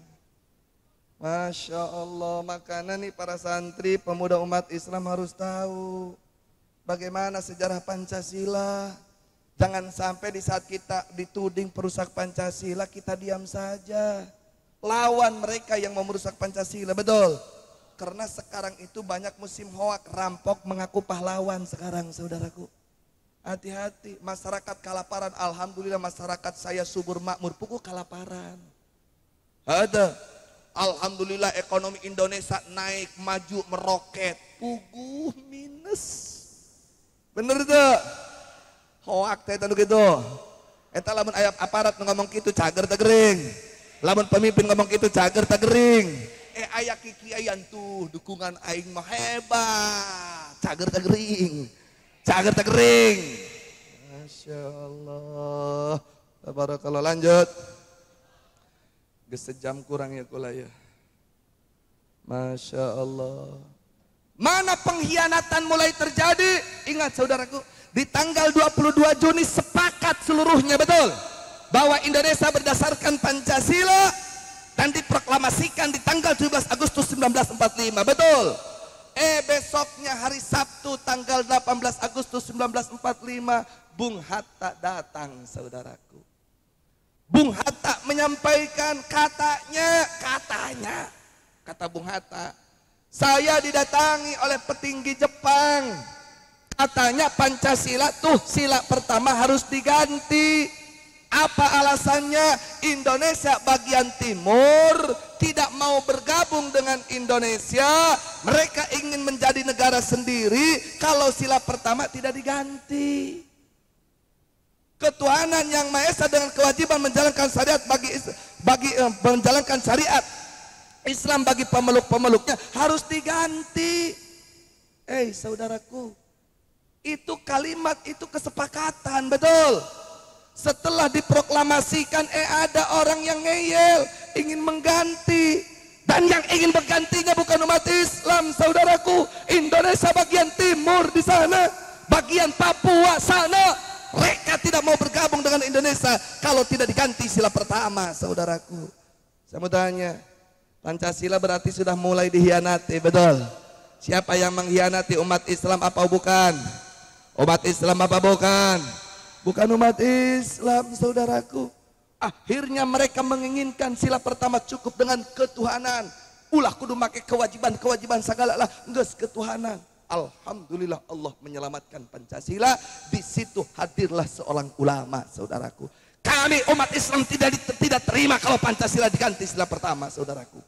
A: Masya Allah, makanya nih para santri pemuda umat Islam harus tahu bagaimana sejarah Pancasila. Jangan sampai di saat kita dituding perusak Pancasila kita diam saja. Lawan mereka yang mau merusak Pancasila, betul. Karena sekarang itu banyak musim hoak, rampok mengaku pahlawan sekarang saudaraku. Hati-hati, masyarakat kelaparan. Alhamdulillah masyarakat saya subur makmur, pukul kelaparan. Ada. Alhamdulillah ekonomi Indonesia naik, maju, meroket. Puguh minus. Bener tuh? Hoak teh tanu gitu. Eta lamun aya aparat ngomong gitu cager teh gering. Lamun pemimpin ngomong gitu cager teh gering. Aya kikiayan tuh dukungan aing mah hebat. Cager teh gering. Cager teh gering. Masya Allah. Tabarakallah, lanjut. Geus sejam kurang ya kula ya. Masya Allah. Mana pengkhianatan mulai terjadi? Ingat saudaraku, di tanggal 22 Juni sepakat seluruhnya, betul, bahwa Indonesia berdasarkan Pancasila dan diproklamasikan di tanggal 17 Agustus 1945, betul. Besoknya hari Sabtu tanggal 18 Agustus 1945 Bung Hatta datang saudaraku. Bung Hatta menyampaikan katanya, kata Bung Hatta, saya didatangi oleh petinggi Jepang. Katanya Pancasila tuh sila pertama harus diganti. Apa alasannya? Indonesia bagian timur tidak mau bergabung dengan Indonesia. Mereka ingin menjadi negara sendiri kalau sila pertama tidak diganti. Ketuhanan yang Maha Esa dengan kewajiban menjalankan syariat menjalankan syariat Islam bagi pemeluk-pemeluknya harus diganti. Saudaraku, itu kalimat, itu kesepakatan, betul. Setelah diproklamasikan, ada orang yang ngeyel, ingin mengganti. Dan yang ingin menggantinya bukan umat Islam, saudaraku. Indonesia bagian timur di sana, bagian Papua sana. Mereka tidak mau bergabung dengan Indonesia kalau tidak diganti sila pertama, saudaraku. Saya mau tanya, Pancasila berarti sudah mulai dikhianati, betul? Siapa yang mengkhianati? Umat Islam apa bukan? Umat Islam apa bukan? Bukan umat Islam, saudaraku. Akhirnya mereka menginginkan sila pertama cukup dengan ketuhanan. Ulah kudu make kewajiban segala lah, geus ketuhanan. Alhamdulillah Allah menyelamatkan Pancasila. Di situ hadirlah seorang ulama, saudaraku. Kami umat Islam tidak terima kalau Pancasila diganti sila pertama, saudaraku.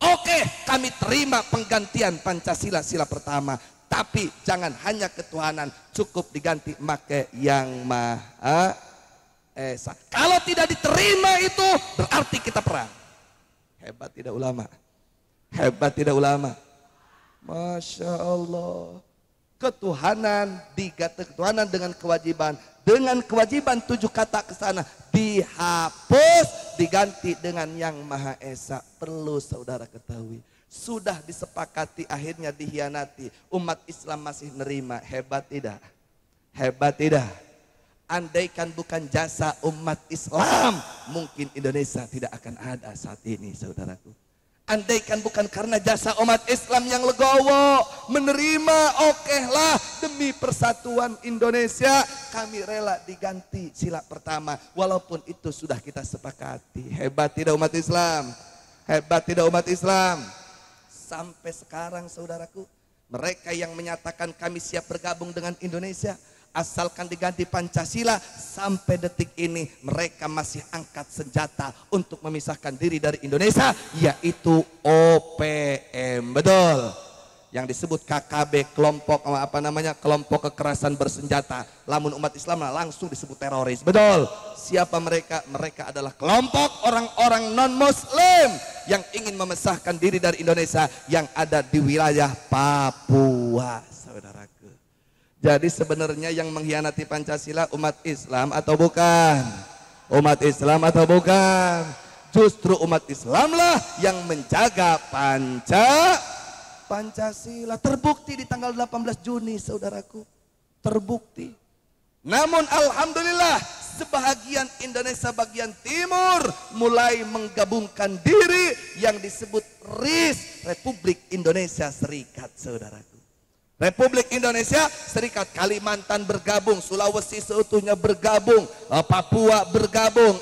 A: Oke, kami terima penggantian Pancasila sila pertama, tapi jangan hanya ketuhanan, cukup diganti make yang Maha Esa. Kalau tidak diterima itu berarti kita perang. Hebat tidak ulama? Hebat tidak ulama? Masya Allah. Ketuhanan dengan kewajiban. Dengan kewajiban 7 kata ke sana dihapus, diganti dengan yang Maha Esa. Perlu saudara ketahui. Sudah disepakati, akhirnya dikhianati. Umat Islam masih nerima. Hebat tidak? Hebat tidak? Andaikan bukan jasa umat Islam, mungkin Indonesia tidak akan ada saat ini, saudaraku. Andaikan bukan karena jasa umat Islam yang legowo menerima, lah demi persatuan Indonesia kami rela diganti sila pertama, walaupun itu sudah kita sepakati. Hebat tidak umat Islam? Hebat tidak umat Islam? Sampai sekarang saudaraku, mereka yang menyatakan kami siap bergabung dengan Indonesia asalkan diganti Pancasila, sampai detik ini mereka masih angkat senjata untuk memisahkan diri dari Indonesia, yaitu OPM, betul. Yang disebut KKB, kelompok kekerasan bersenjata. Lamun umat Islam langsung disebut teroris, betul. Siapa mereka? Mereka adalah kelompok orang-orang non-Muslim yang ingin memisahkan diri dari Indonesia yang ada di wilayah Papua, saudaraku. Jadi sebenarnya yang mengkhianati Pancasila umat Islam atau bukan? Umat Islam atau bukan? Justru umat Islamlah yang menjaga Pancasila. Terbukti di tanggal 18 Juni, saudaraku. Terbukti. Namun alhamdulillah, sebahagian Indonesia bagian timur mulai menggabungkan diri yang disebut RIS, Republik Indonesia Serikat, saudaraku. Republik Indonesia Serikat, Kalimantan bergabung, Sulawesi seutuhnya bergabung, Papua bergabung.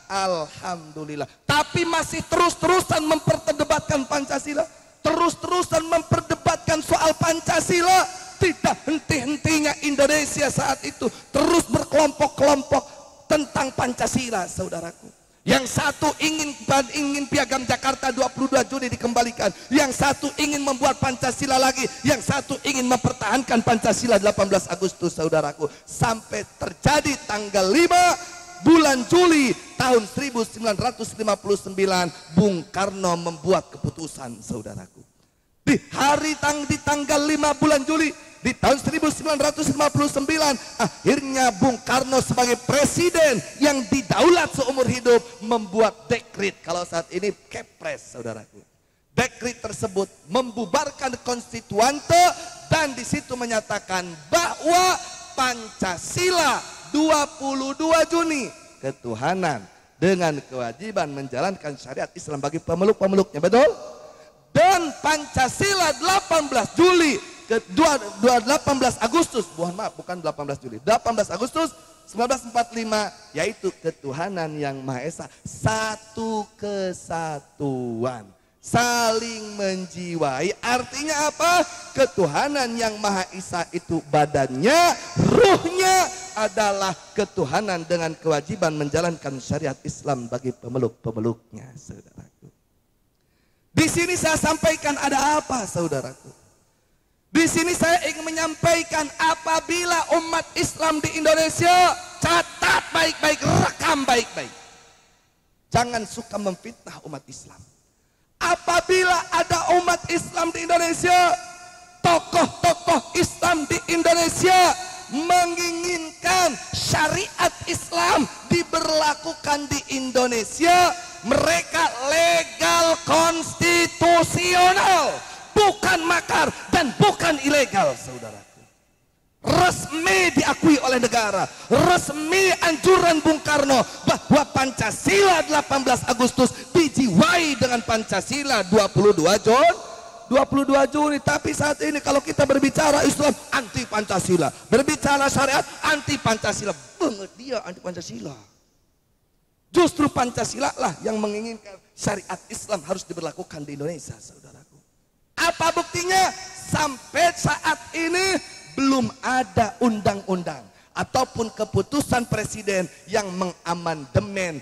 A: alhamdulillah. Tapi masih terus-terusan memperdebatkan Pancasila, terus-terusan memperdebatkan soal Pancasila. Tidak henti-hentinya Indonesia saat itu terus berkelompok-kelompok tentang Pancasila, saudaraku. Yang satu ingin Piagam Jakarta 22 Juni dikembalikan, yang satu ingin membuat Pancasila lagi, yang satu ingin mempertahankan Pancasila 18 Agustus, saudaraku. Sampai terjadi tanggal 5 bulan Juli tahun 1959, Bung Karno membuat keputusan, saudaraku. Di tanggal 5 bulan Juli di tahun 1959, akhirnya Bung Karno sebagai presiden yang didaulat seumur hidup membuat dekret, kalau saat ini Kepres, saudaraku. Dekret tersebut membubarkan konstituante dan di situ menyatakan bahwa Pancasila 22 Juni ketuhanan dengan kewajiban menjalankan syariat Islam bagi pemeluk-pemeluknya, betul? Dan Pancasila 18 Juli ke 18 Agustus, bukan 18 Juli, 18 Agustus 1945, yaitu ketuhanan yang Maha Esa, satu kesatuan, saling menjiwai. Artinya apa? Ketuhanan yang Maha Esa itu badannya, ruhnya adalah ketuhanan dengan kewajiban menjalankan syariat Islam bagi pemeluk-pemeluknya, saudaraku. Di sini saya sampaikan ada apa, saudaraku? Di sini saya ingin menyampaikan, apabila umat Islam di Indonesia, catat baik-baik, rekam baik-baik. Jangan suka memfitnah umat Islam. Apabila ada umat Islam di Indonesia, tokoh-tokoh Islam di Indonesia menginginkan syariat Islam diberlakukan di Indonesia, mereka legal konstitusional, bukan makar dan bukan ilegal, saudaraku. Resmi diakui oleh negara, resmi anjuran Bung Karno bahwa Pancasila 18 Agustus dijiwai dengan Pancasila 22 Juni. Tapi saat ini kalau kita berbicara Islam anti Pancasila, berbicara syariat anti Pancasila, banget dia anti Pancasila. Justru Pancasila lah yang menginginkan syariat Islam harus diberlakukan di Indonesia, saudaraku. Apa buktinya? Sampai saat ini belum ada undang-undang ataupun keputusan presiden yang mengamandemen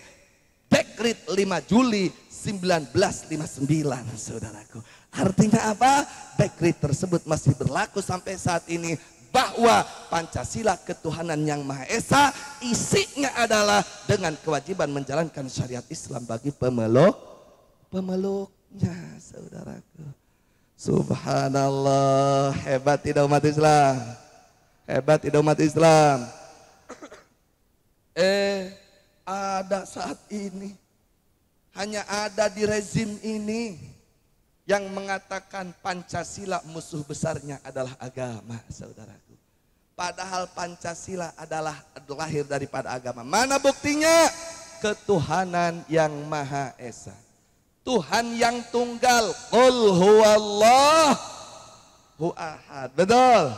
A: Dekret 5 Juli 1959, saudaraku. Artinya apa? Dekret tersebut masih berlaku sampai saat ini, bahwa Pancasila ketuhanan yang Maha Esa, isinya adalah dengan kewajiban menjalankan syariat Islam bagi pemeluknya, saudaraku. Subhanallah, hebat tidak umat Islam? Hebat tidak umat Islam? Ada saat ini, hanya ada di rezim ini yang mengatakan Pancasila musuh besarnya adalah agama, saudaraku. Padahal Pancasila adalah lahir daripada agama. Mana buktinya? Ketuhanan yang Maha Esa, Tuhan yang tunggal, qul huwallahu ahad, betul.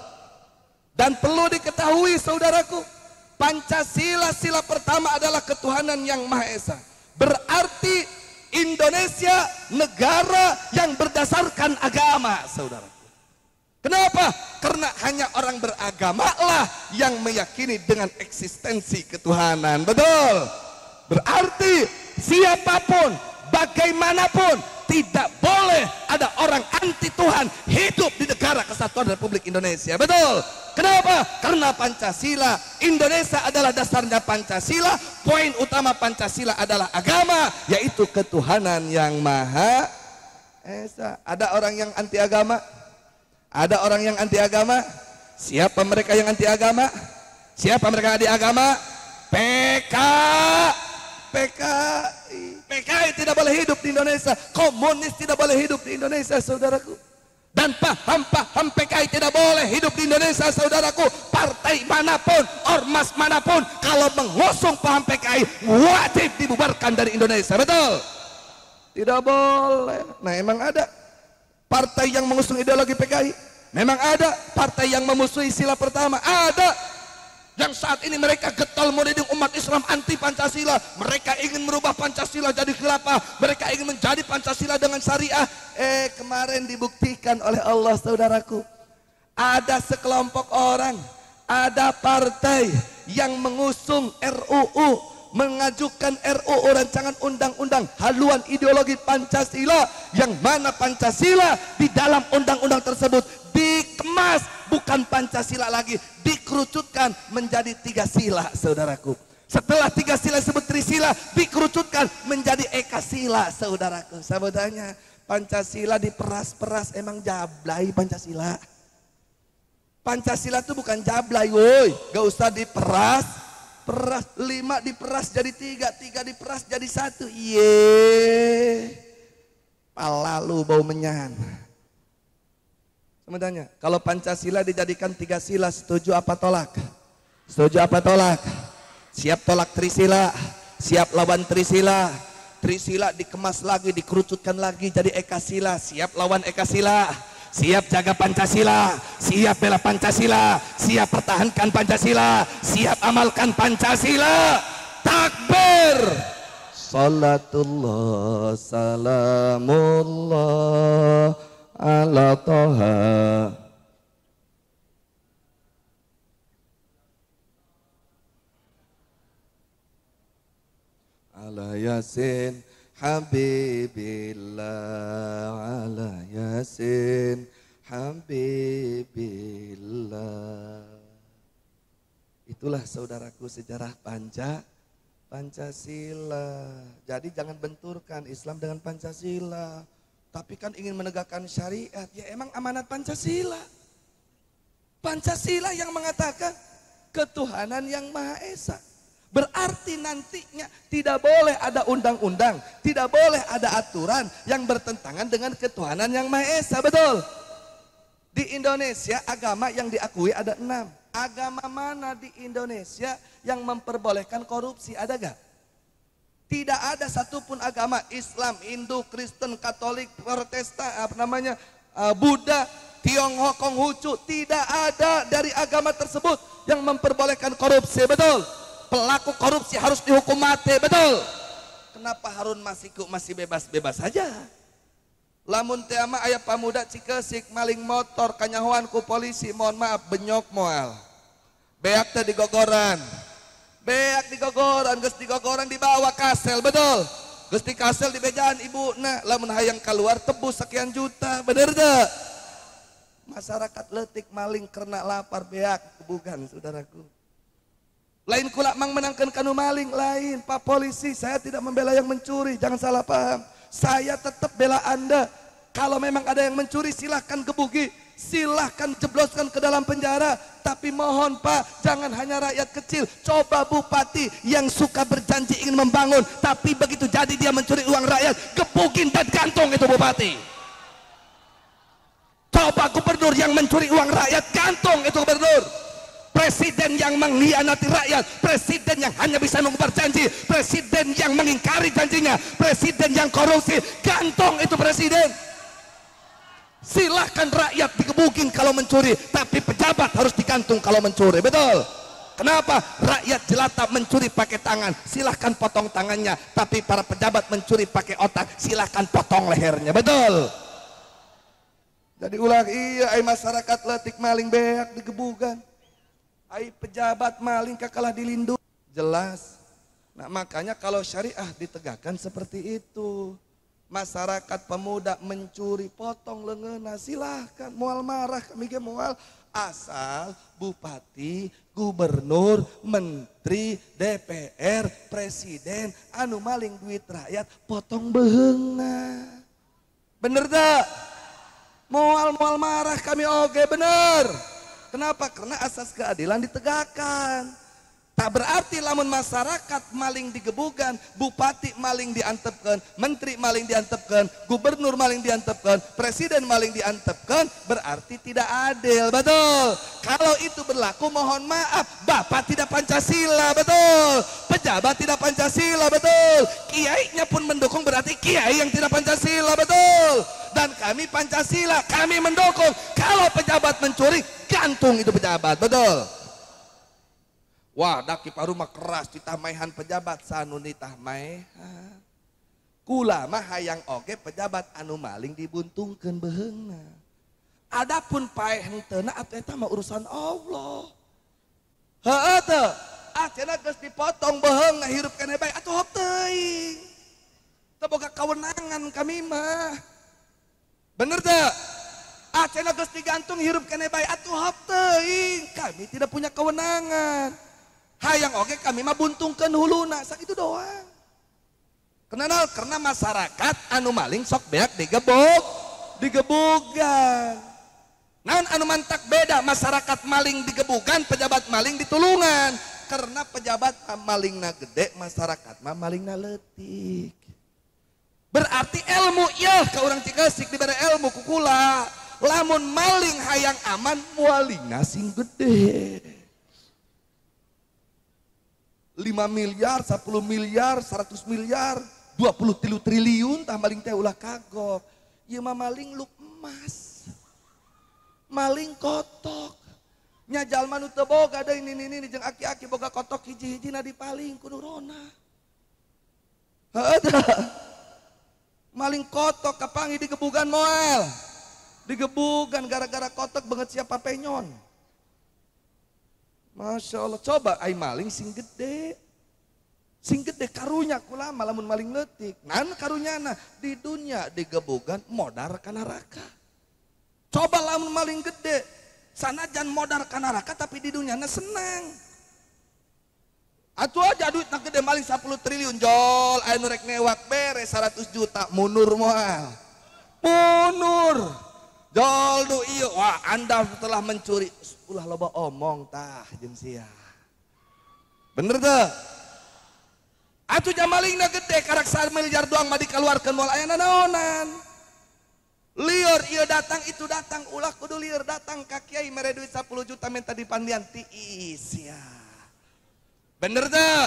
A: Dan perlu diketahui, saudaraku, Pancasila sila pertama adalah ketuhanan yang Maha Esa. Berarti Indonesia negara yang berdasarkan agama, saudaraku. Kenapa? Karena hanya orang beragama lah yang meyakini dengan eksistensi ketuhanan, betul. Berarti siapapun, bagaimanapun, tidak boleh ada orang anti Tuhan hidup di negara kesatuan Republik Indonesia, betul. Kenapa? Karena Pancasila, Indonesia adalah dasarnya Pancasila. Poin utama Pancasila adalah agama, yaitu ketuhanan yang Maha Esa. Ada orang yang anti agama? Ada orang yang anti agama? Siapa mereka yang anti agama? Siapa mereka anti agama? PKI tidak boleh hidup di Indonesia. Komunis tidak boleh hidup di Indonesia, saudaraku. Dan paham-paham PKI tidak boleh hidup di Indonesia, saudaraku. Partai manapun, ormas manapun, kalau mengusung paham PKI, wajib dibubarkan dari Indonesia, betul? Tidak boleh. Nah, emang ada partai yang mengusung ideologi PKI? Memang ada. Partai yang memusuhi sila pertama? Ada. Yang saat ini mereka getol menuding umat Islam anti Pancasila. Mereka ingin merubah Pancasila jadi khilafah. Mereka ingin menjadi Pancasila dengan syariah. Kemarin dibuktikan oleh Allah, saudaraku. Ada sekelompok orang, ada partai yang mengusung RUU, mengajukan RUU rancangan undang-undang haluan ideologi Pancasila, yang mana Pancasila di dalam undang-undang tersebut dikemas bukan Pancasila lagi, dikerucutkan menjadi 3 sila, saudaraku. Setelah 3 sila disebut trisila, dikerucutkan menjadi ekasila, saudaraku. Saya bertanya, Pancasila diperas-peras, emang jablay Pancasila? Pancasila itu bukan jablay, woi, gak usah diperas. Peras 5 diperas jadi 3, 3 diperas jadi 1. Palalu bau menyan. Sebenarnya kalau Pancasila dijadikan 3 sila, setuju apa tolak? Setuju apa tolak? Siap tolak trisila, siap lawan trisila. Trisila dikemas lagi, dikerucutkan lagi jadi ekasila, siap lawan ekasila. Siap jaga Pancasila, siap bela Pancasila, siap pertahankan Pancasila, siap amalkan Pancasila. Takbir. Salatullah salamullah ala toha. Ala Yasin Habibillah, ala Yasin Habibillah. Itulah saudaraku sejarah Pancasila. Jadi jangan benturkan Islam dengan Pancasila. Tapi kan ingin menegakkan syariat, ya emang amanat Pancasila. Pancasila yang mengatakan ketuhanan yang Maha Esa. Berarti nantinya tidak boleh ada undang-undang, tidak boleh ada aturan yang bertentangan dengan ketuhanan yang Maha Esa, betul? Di Indonesia agama yang diakui ada 6. Agama mana di Indonesia yang memperbolehkan korupsi, ada gak? Tidak ada satupun agama, Islam, Hindu, Kristen, Katolik, Protestan, Buddha, Tionghoa, Konghucu, tidak ada dari agama tersebut yang memperbolehkan korupsi, betul? Pelaku korupsi harus dihukum mati, betul? Kenapa Harun Masiku masih bebas-bebas saja? Lamun tiama aya pamuda Cikesik maling motor kanyahoan ku polisi, mohon maaf benyok moal. Beak teh digogoran. Beak digogoran, geus digogoran dibawa kasel, betul? Geus di kasel dibejaan ibuna, lamun hayang keluar tebus sekian juta, bener teu? Masyarakat leutik maling karena lapar beak kebugan, saudaraku. Lain kula mang menangkan kanu maling, lain Pak Polisi, saya tidak membela yang mencuri, jangan salah paham. Saya tetap bela Anda. Kalau memang ada yang mencuri silahkan gebuki, silahkan jebloskan ke dalam penjara. Tapi mohon Pak, jangan hanya rakyat kecil. Coba bupati yang suka berjanji ingin membangun, tapi begitu jadi dia mencuri uang rakyat, gebukin dan gantung itu bupati. Coba gubernur yang mencuri uang rakyat, gantung itu gubernur. Presiden yang mengkhianati rakyat, presiden yang hanya bisa mengubar janji, presiden yang mengingkari janjinya, presiden yang korupsi, gantung itu presiden. Silahkan rakyat digebukin kalau mencuri, tapi pejabat harus digantung kalau mencuri, betul? Kenapa? Rakyat jelata mencuri pakai tangan, silahkan potong tangannya, tapi para pejabat mencuri pakai otak, silahkan potong lehernya, betul? Jadi ulah iya, masyarakat letik maling beak digebukan. Ai pejabat maling kakalah dilindungi, jelas. Nah makanya kalau syariah ditegakkan seperti itu, masyarakat pemuda mencuri potong lengan, silahkan mual marah, kami ge mual, asal bupati, gubernur, menteri, DPR, presiden anu maling duit rakyat potong beheungna. Bener tak? Mual marah kami oge, bener. Kenapa? Karena asas keadilan ditegakkan. Tak berarti lamun masyarakat maling digebukan, bupati maling diantepkan, menteri maling diantepkan, gubernur maling diantepkan, presiden maling diantepkan, berarti tidak adil, betul? Kalau itu berlaku mohon maaf, Bapak tidak Pancasila, betul? Pejabat tidak Pancasila, betul? Kiainya pun mendukung, berarti kiai yang tidak Pancasila, betul? Dan kami Pancasila, kami mendukung. Kalau pejabat mencuri, gantung itu pejabat, betul? Wah, dak kiparu mah keras ditamaihan pejabat sanu ditamaehan. Kula mah hayang oge pejabat anu maling dibuntungkeun beheungna. Adapun paeh henteu atuh eta mah urusan Allah. Heueuh teu, cenah geus dipotong beheung ngahirup keneh bae atuh hop teuing. Teu boga kawenangan kami mah. Bener teu? Cenah geus digantung hirup keneh bae atuh hop teuing. Kami tidak punya kewenangan. Hayang oge kami mah buntungkeun huluna, sakitu doang. Kenapa? Karena masyarakat anu maling sok beak digebugan. Naon anu mantak beda masyarakat maling digebugan, pejabat maling ditulungan. Karena pejabat malingna gede, masyarakat mah malingna leutik. Berarti ilmu ieu ka urang Cigesik dibere ilmu ku kula. Lamun maling hayang aman mualingna sing gede. 5 miliar, 10 miliar, 100 miliar, 23 triliun tah maling teh ulah kagok. Ieu mah maling luk emas. Maling kotok. Nya jalma nu teu boga deui ini jeung aki-aki boga kotok hiji-hijina dipaling ku nurona. Heueuh tah. Maling kotok kapangi digebugan moal. Digebugan gara-gara kotok beungeut siapa penyon. Masya Allah, coba ai maling sing gede karunya kulama lamun maling leutik. Nan karunyana di dunia digebugan modar ka neraka. Coba lamun maling gede, sanajan modar ka neraka tapi di duniana senang. Atuh aja duitna gede maling 10 triliun jol aya nu rek newak beres 100 juta mundur moal. Mundur. Jol nu ieu wah Anda telah mencuri. Ulah loba omong tah jeung sia. Bener teu? Atuh jamalingna gede karak 1 miliar doang mah dikaluarkeun moal aya naonan. Lieur ieu datang itu datang ulah kudu lieur datang ka kiai mere duit 10 juta minta dipandian tiis ya. Bener teu?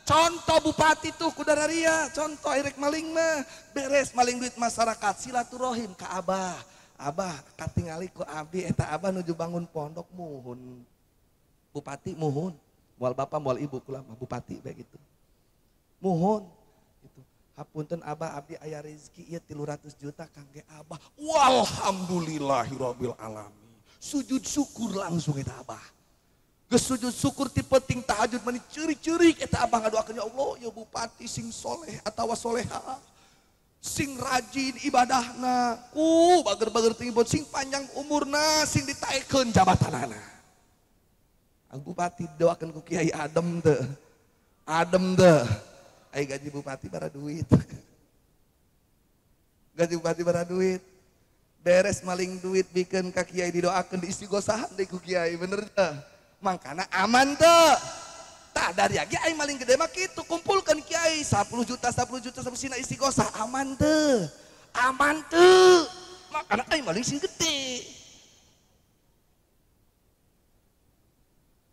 A: Contoh bupati tuh Kudararia, contoh irek maling mah beres maling duit masyarakat silaturahim ka Abah. Abah katingali ku abdi eta abah nuju bangun pondok muhun. Bupati muhun. Moal bapak moal ibu kula mah bupati bae gitu. Muhun gitu. Hapunten abah abdi aya rezeki ieu 300 juta kangge abah. Walhamdulillahirabbil alamin. Sujud syukur langsung eta abah. Geus sujud syukur ti penting tahajud mani ceurik-ceurik eta abah ngadoakeun ya Allah ya bupati sing soleh atawa soleha. Sing rajin ibadahna, bager-bager tinggi buat sing panjang umurna, sing ditaikeun jabatanana. Ang bupati doakeun ku Kiai adem teu. Ai gaji bupati bara duit. Gaji bupati bara duit. Beres maling duit bikeun ka Kiai didoakeun diistighosahan deui ku Kiai, bener teu? Mangkana aman teu? Tah dari agi ai maling gede mah kitu kumpulkan kiai 10 juta sabusina istighosah aman teu makana ai maling sing gede.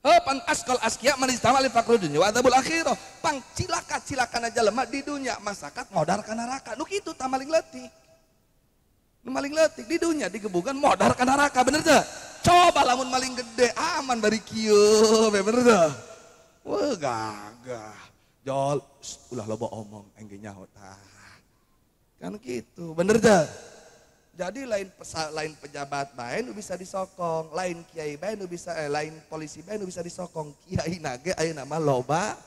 A: Pan askal askia man istamal faqru dunya wa adzabul akhirah. Pang cilaka-cilakana jalema di dunya masakat modar ka neraka. Nu kitu tah maling leutik. Nu maling leutik di dunya digebugan modar ka neraka bener teu? Coba lamun maling gede aman bari kieu bener teu? Wah gagah, jol, ulah loba omong, engge nyaho tah, kan gitu, bener dah. Jadi lain pejabat bae nu bisa disokong, lain kiai bae nu bisa, lain polisi bae nu bisa disokong, kiai nage ayeuna mah loba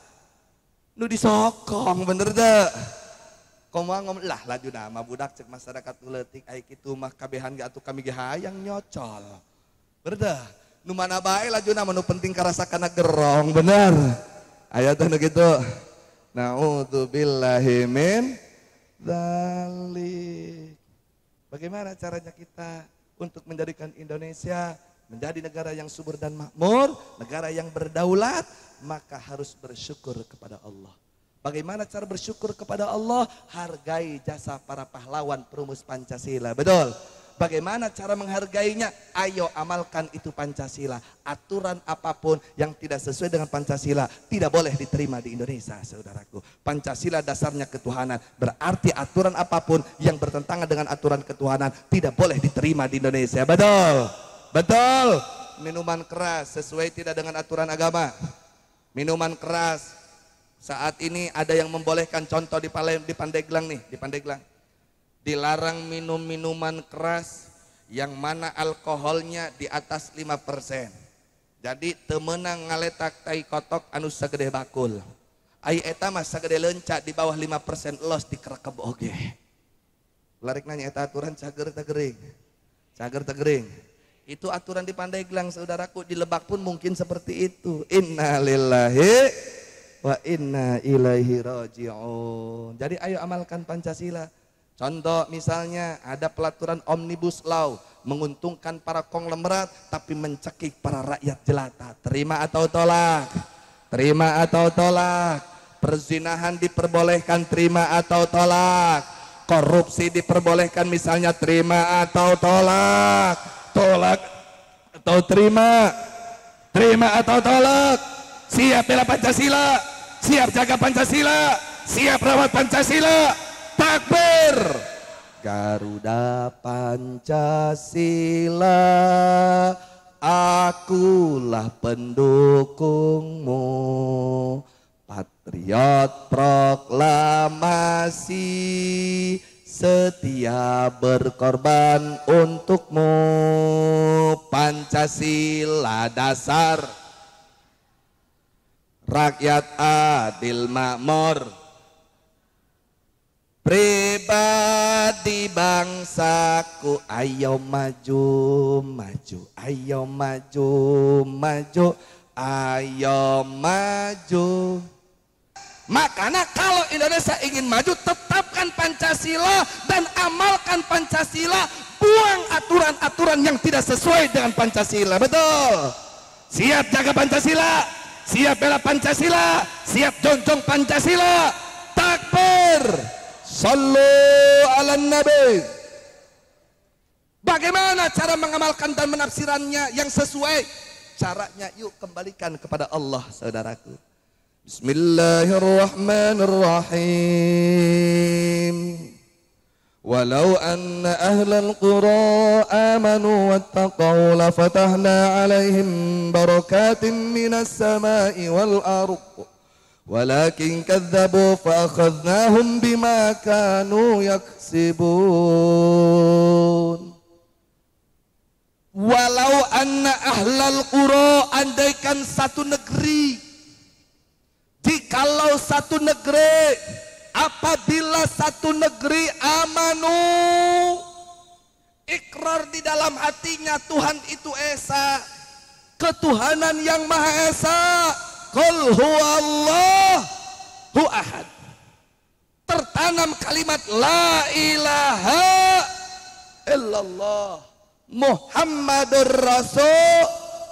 A: nu disokong, bener dah. Komo ngomong lah lajuna mah budak cek masyarakat nu leutik aya kitu mah kabehan ge atuh kami ge hayang nyocol, bener dah. Nu mana bae lajuna mah nu penting karasakana gerong bener. Aya teh nu kitu. Nauzubillahi min dzalik. Bagaimana caranya kita untuk menjadikan Indonesia menjadi negara yang subur dan makmur, negara yang berdaulat, maka harus bersyukur kepada Allah. Bagaimana cara bersyukur kepada Allah? Hargai jasa para pahlawan perumus Pancasila. Betul. Bagaimana cara menghargainya? Ayo amalkan itu Pancasila. Aturan apapun yang tidak sesuai dengan Pancasila tidak boleh diterima di Indonesia, saudaraku. Pancasila dasarnya ketuhanan. Berarti aturan apapun yang bertentangan dengan aturan ketuhanan tidak boleh diterima di Indonesia. Betul? Betul. Minuman keras sesuai tidak dengan aturan agama? Minuman keras. Saat ini ada yang membolehkan, contoh di Pandeglang nih, di Pandeglang. Dilarang minum minuman keras yang mana alkoholnya di atas 5%. Jadi temenang ngaletak tai kotok anu sagede bakul. Ai eta mah sagede leunca di bawah 5% los dikerekeb oge. Larik nanya eta aturan cager teh geuring. Cager teh geuring. Itu aturan di Pandeglang, saudaraku. Di Lebak pun mungkin seperti itu. Innalillahi wa inna ilaihi raji'un. Jadi ayo amalkan Pancasila. Contoh misalnya ada pelaturan Omnibus Law, menguntungkan para konglomerat tapi mencekik para rakyat jelata. Terima atau tolak? Terima atau tolak? Perzinahan diperbolehkan, terima atau tolak? Korupsi diperbolehkan misalnya, terima atau tolak? Tolak atau terima? Terima atau tolak? Siap bela Pancasila? Siap jaga Pancasila? Siap rawat Pancasila? Takbir! Garuda Pancasila, akulah pendukungmu. Patriot proklamasi, setia berkorban untukmu. Pancasila dasar, rakyat adil makmur, pribadi bangsaku. Ayo maju, maju, ayo maju, maju, ayo maju. Makanya kalau Indonesia ingin maju, tetapkan Pancasila dan amalkan Pancasila. Buang aturan-aturan yang tidak sesuai dengan Pancasila. Betul? Siap jaga Pancasila, siap bela Pancasila, siap jonjong Pancasila. Takbir! Sallu ala Nabi. Bagaimana cara mengamalkan dan menafsirannya yang sesuai? Caranya yuk kembalikan kepada Allah, saudaraku. Bismillahirrahmanirrahim. Walau anna ahlal qura amanu wattaqaw lafatahna alaihim barakatin minas samai wal ardh. Walakin kadzabu fa akhadnahum bima kanu yaksibun. Walau anna ahlal qura, andaikan satu negeri, jikalau satu negeri, apabila satu negeri amanu, ikrar di dalam hatinya Tuhan itu esa, ketuhanan yang maha esa. Qul huwallahu ahad. Tertanam kalimat la ilaha illallah Muhammadur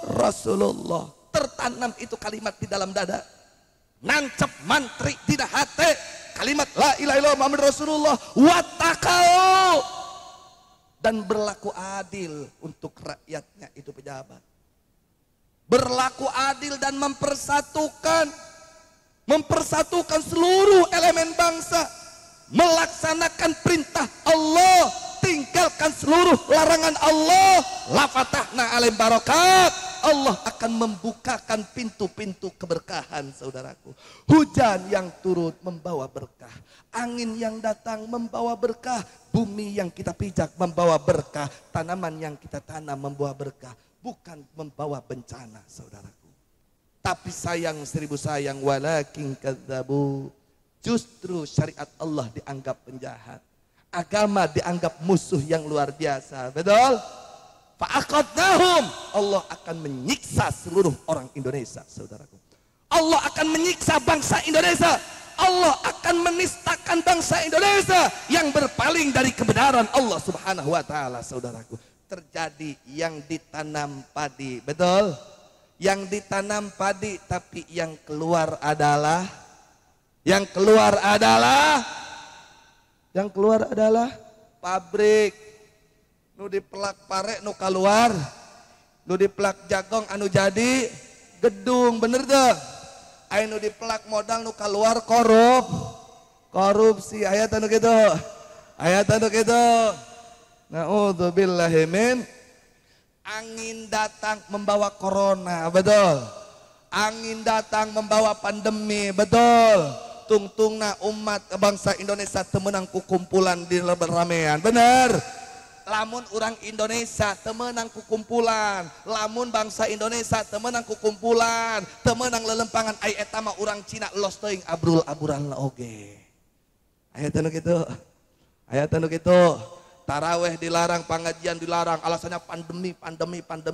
A: Rasulullah. Tertanam itu kalimat di dalam dada. Nancep mantri tidak hati kalimat la ilaha illallah Muhammadur Rasulullah. Wattaqau, dan berlaku adil untuk rakyatnya itu pejabat. Berlaku adil dan mempersatukan seluruh elemen bangsa, melaksanakan perintah Allah, tinggalkan seluruh larangan Allah. La fatahna alaihim barakat, Allah akan membukakan pintu-pintu keberkahan, saudaraku. Hujan yang turun membawa berkah, angin yang datang membawa berkah, bumi yang kita pijak membawa berkah, tanaman yang kita tanam membawa berkah. Bukan membawa bencana, saudaraku. Tapi sayang seribu sayang, walakin kadzabu, justru syariat Allah dianggap penjahat, agama dianggap musuh yang luar biasa. Betul? Fa'aqadnahum, Allah akan menyiksa seluruh orang Indonesia, saudaraku. Allah akan menyiksa bangsa Indonesia. Allah akan menistakan bangsa Indonesia yang berpaling dari kebenaran Allah Subhanahu wa taala, saudaraku. Terjadi yang ditanam padi, betul? Yang ditanam padi, tapi yang keluar adalah pabrik. Nu dipelak pare nu keluar, nu dipelak jagong anu jadi gedung, bener tuh? Aya nu dipelak modal nu keluar korupsi, ayat anu gitu. Na'udzubillahi min. Angin datang membawa corona, betul? angin datang membawa pandemi, betul. Tungtungna umat bangsa Indonesia temenang kukumpulan di ramean, bener. Lamun orang Indonesia temenang kukumpulan, lamun bangsa Indonesia temenang kukumpulan, temenang lelempangan ai eta mah urang Cina los teuing abrul aburan oge. Aya tanu kitu. Aya tanu kitu. Taraweh dilarang, pengajian dilarang, alasannya pandemi,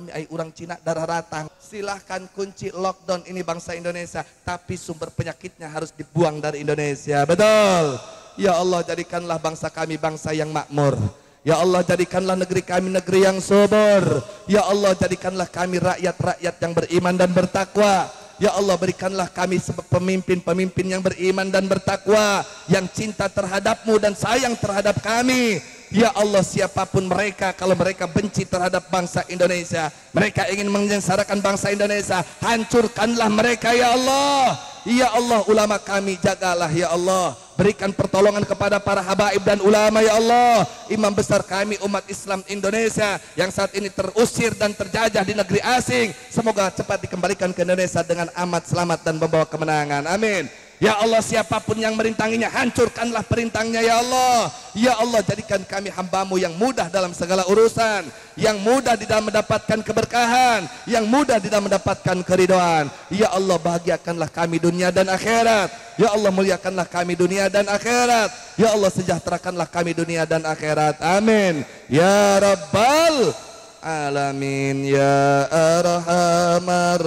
A: ai urang Cina darah ratang. Silahkan kunci lockdown ini bangsa Indonesia, tapi sumber penyakitnya harus dibuang dari Indonesia. Betul. Ya Allah, jadikanlah bangsa kami bangsa yang makmur. Ya Allah, jadikanlah negeri kami negeri yang subur. Ya Allah, jadikanlah kami rakyat-rakyat yang beriman dan bertakwa. Ya Allah, berikanlah kami pemimpin-pemimpin yang beriman dan bertakwa, yang cinta terhadap-Mu dan sayang terhadap kami. Ya Allah, siapapun mereka, kalau mereka benci terhadap bangsa Indonesia, mereka ingin menyengsarakan bangsa Indonesia, hancurkanlah mereka ya Allah. Ya Allah, ulama kami jagalah ya Allah. Berikan pertolongan kepada para habaib dan ulama ya Allah. Imam besar kami umat Islam Indonesia yang saat ini terusir dan terjajah di negeri asing, semoga cepat dikembalikan ke Indonesia dengan amat selamat dan membawa kemenangan. Amin. Ya Allah, siapapun yang merintanginya, hancurkanlah perintangnya ya Allah. Ya Allah, jadikan kami hamba-Mu yang mudah dalam segala urusan, yang mudah di dalam mendapatkan keberkahan, yang mudah di dalam mendapatkan keridhaan. Ya Allah, bahagiakanlah kami dunia dan akhirat. Ya Allah, muliakanlah kami dunia dan akhirat. Ya Allah, sejahterakanlah kami dunia dan akhirat. Amin. Ya Rabbal Alamin, ya Arhamar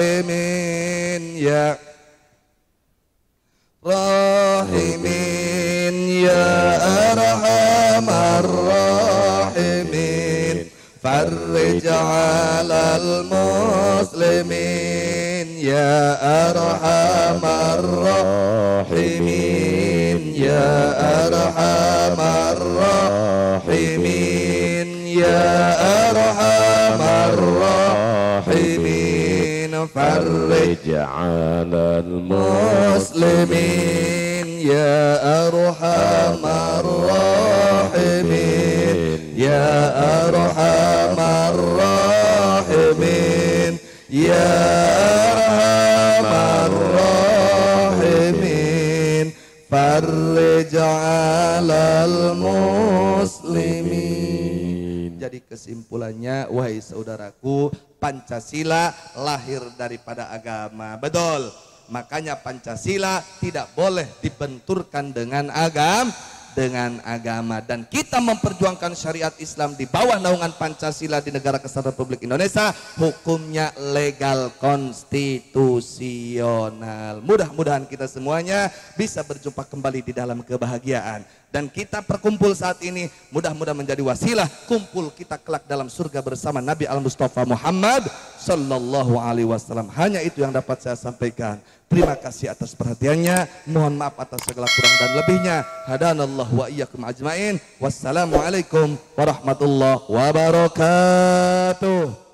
A: Rahimin, ya Rahimin, ya Arhamar Rahimin, farrij 'alal muslimin, ya Arhamar Rahimin, ya Arhamar Rahimin, ya Arhamar Rahimin, farrij 'alal muslimin, ya Arhamar Rahimin, ya Arhamar Rahimin, ya Arhamar Rahimin, farrij 'alal muslimin. Jadi kesimpulannya, wahai saudaraku, Pancasila lahir daripada agama. Betul. Makanya Pancasila tidak boleh dibenturkan dengan agama, dan kita memperjuangkan syariat Islam di bawah naungan Pancasila di Negara Kesatuan Republik Indonesia, hukumnya legal konstitusional. Mudah-mudahan kita semuanya bisa berjumpa kembali di dalam kebahagiaan, dan kita perkumpul saat ini mudah-mudahan menjadi wasilah kumpul kita kelak dalam surga bersama Nabi Al-Mustafa Muhammad sallallahu alaihi wasallam. Hanya itu yang dapat saya sampaikan. Terima kasih atas perhatiannya. Mohon maaf atas segala kurang dan lebihnya. Hadanallahu wa iyyakum ajmain. Wassalamualaikum warahmatullahi wabarakatuh.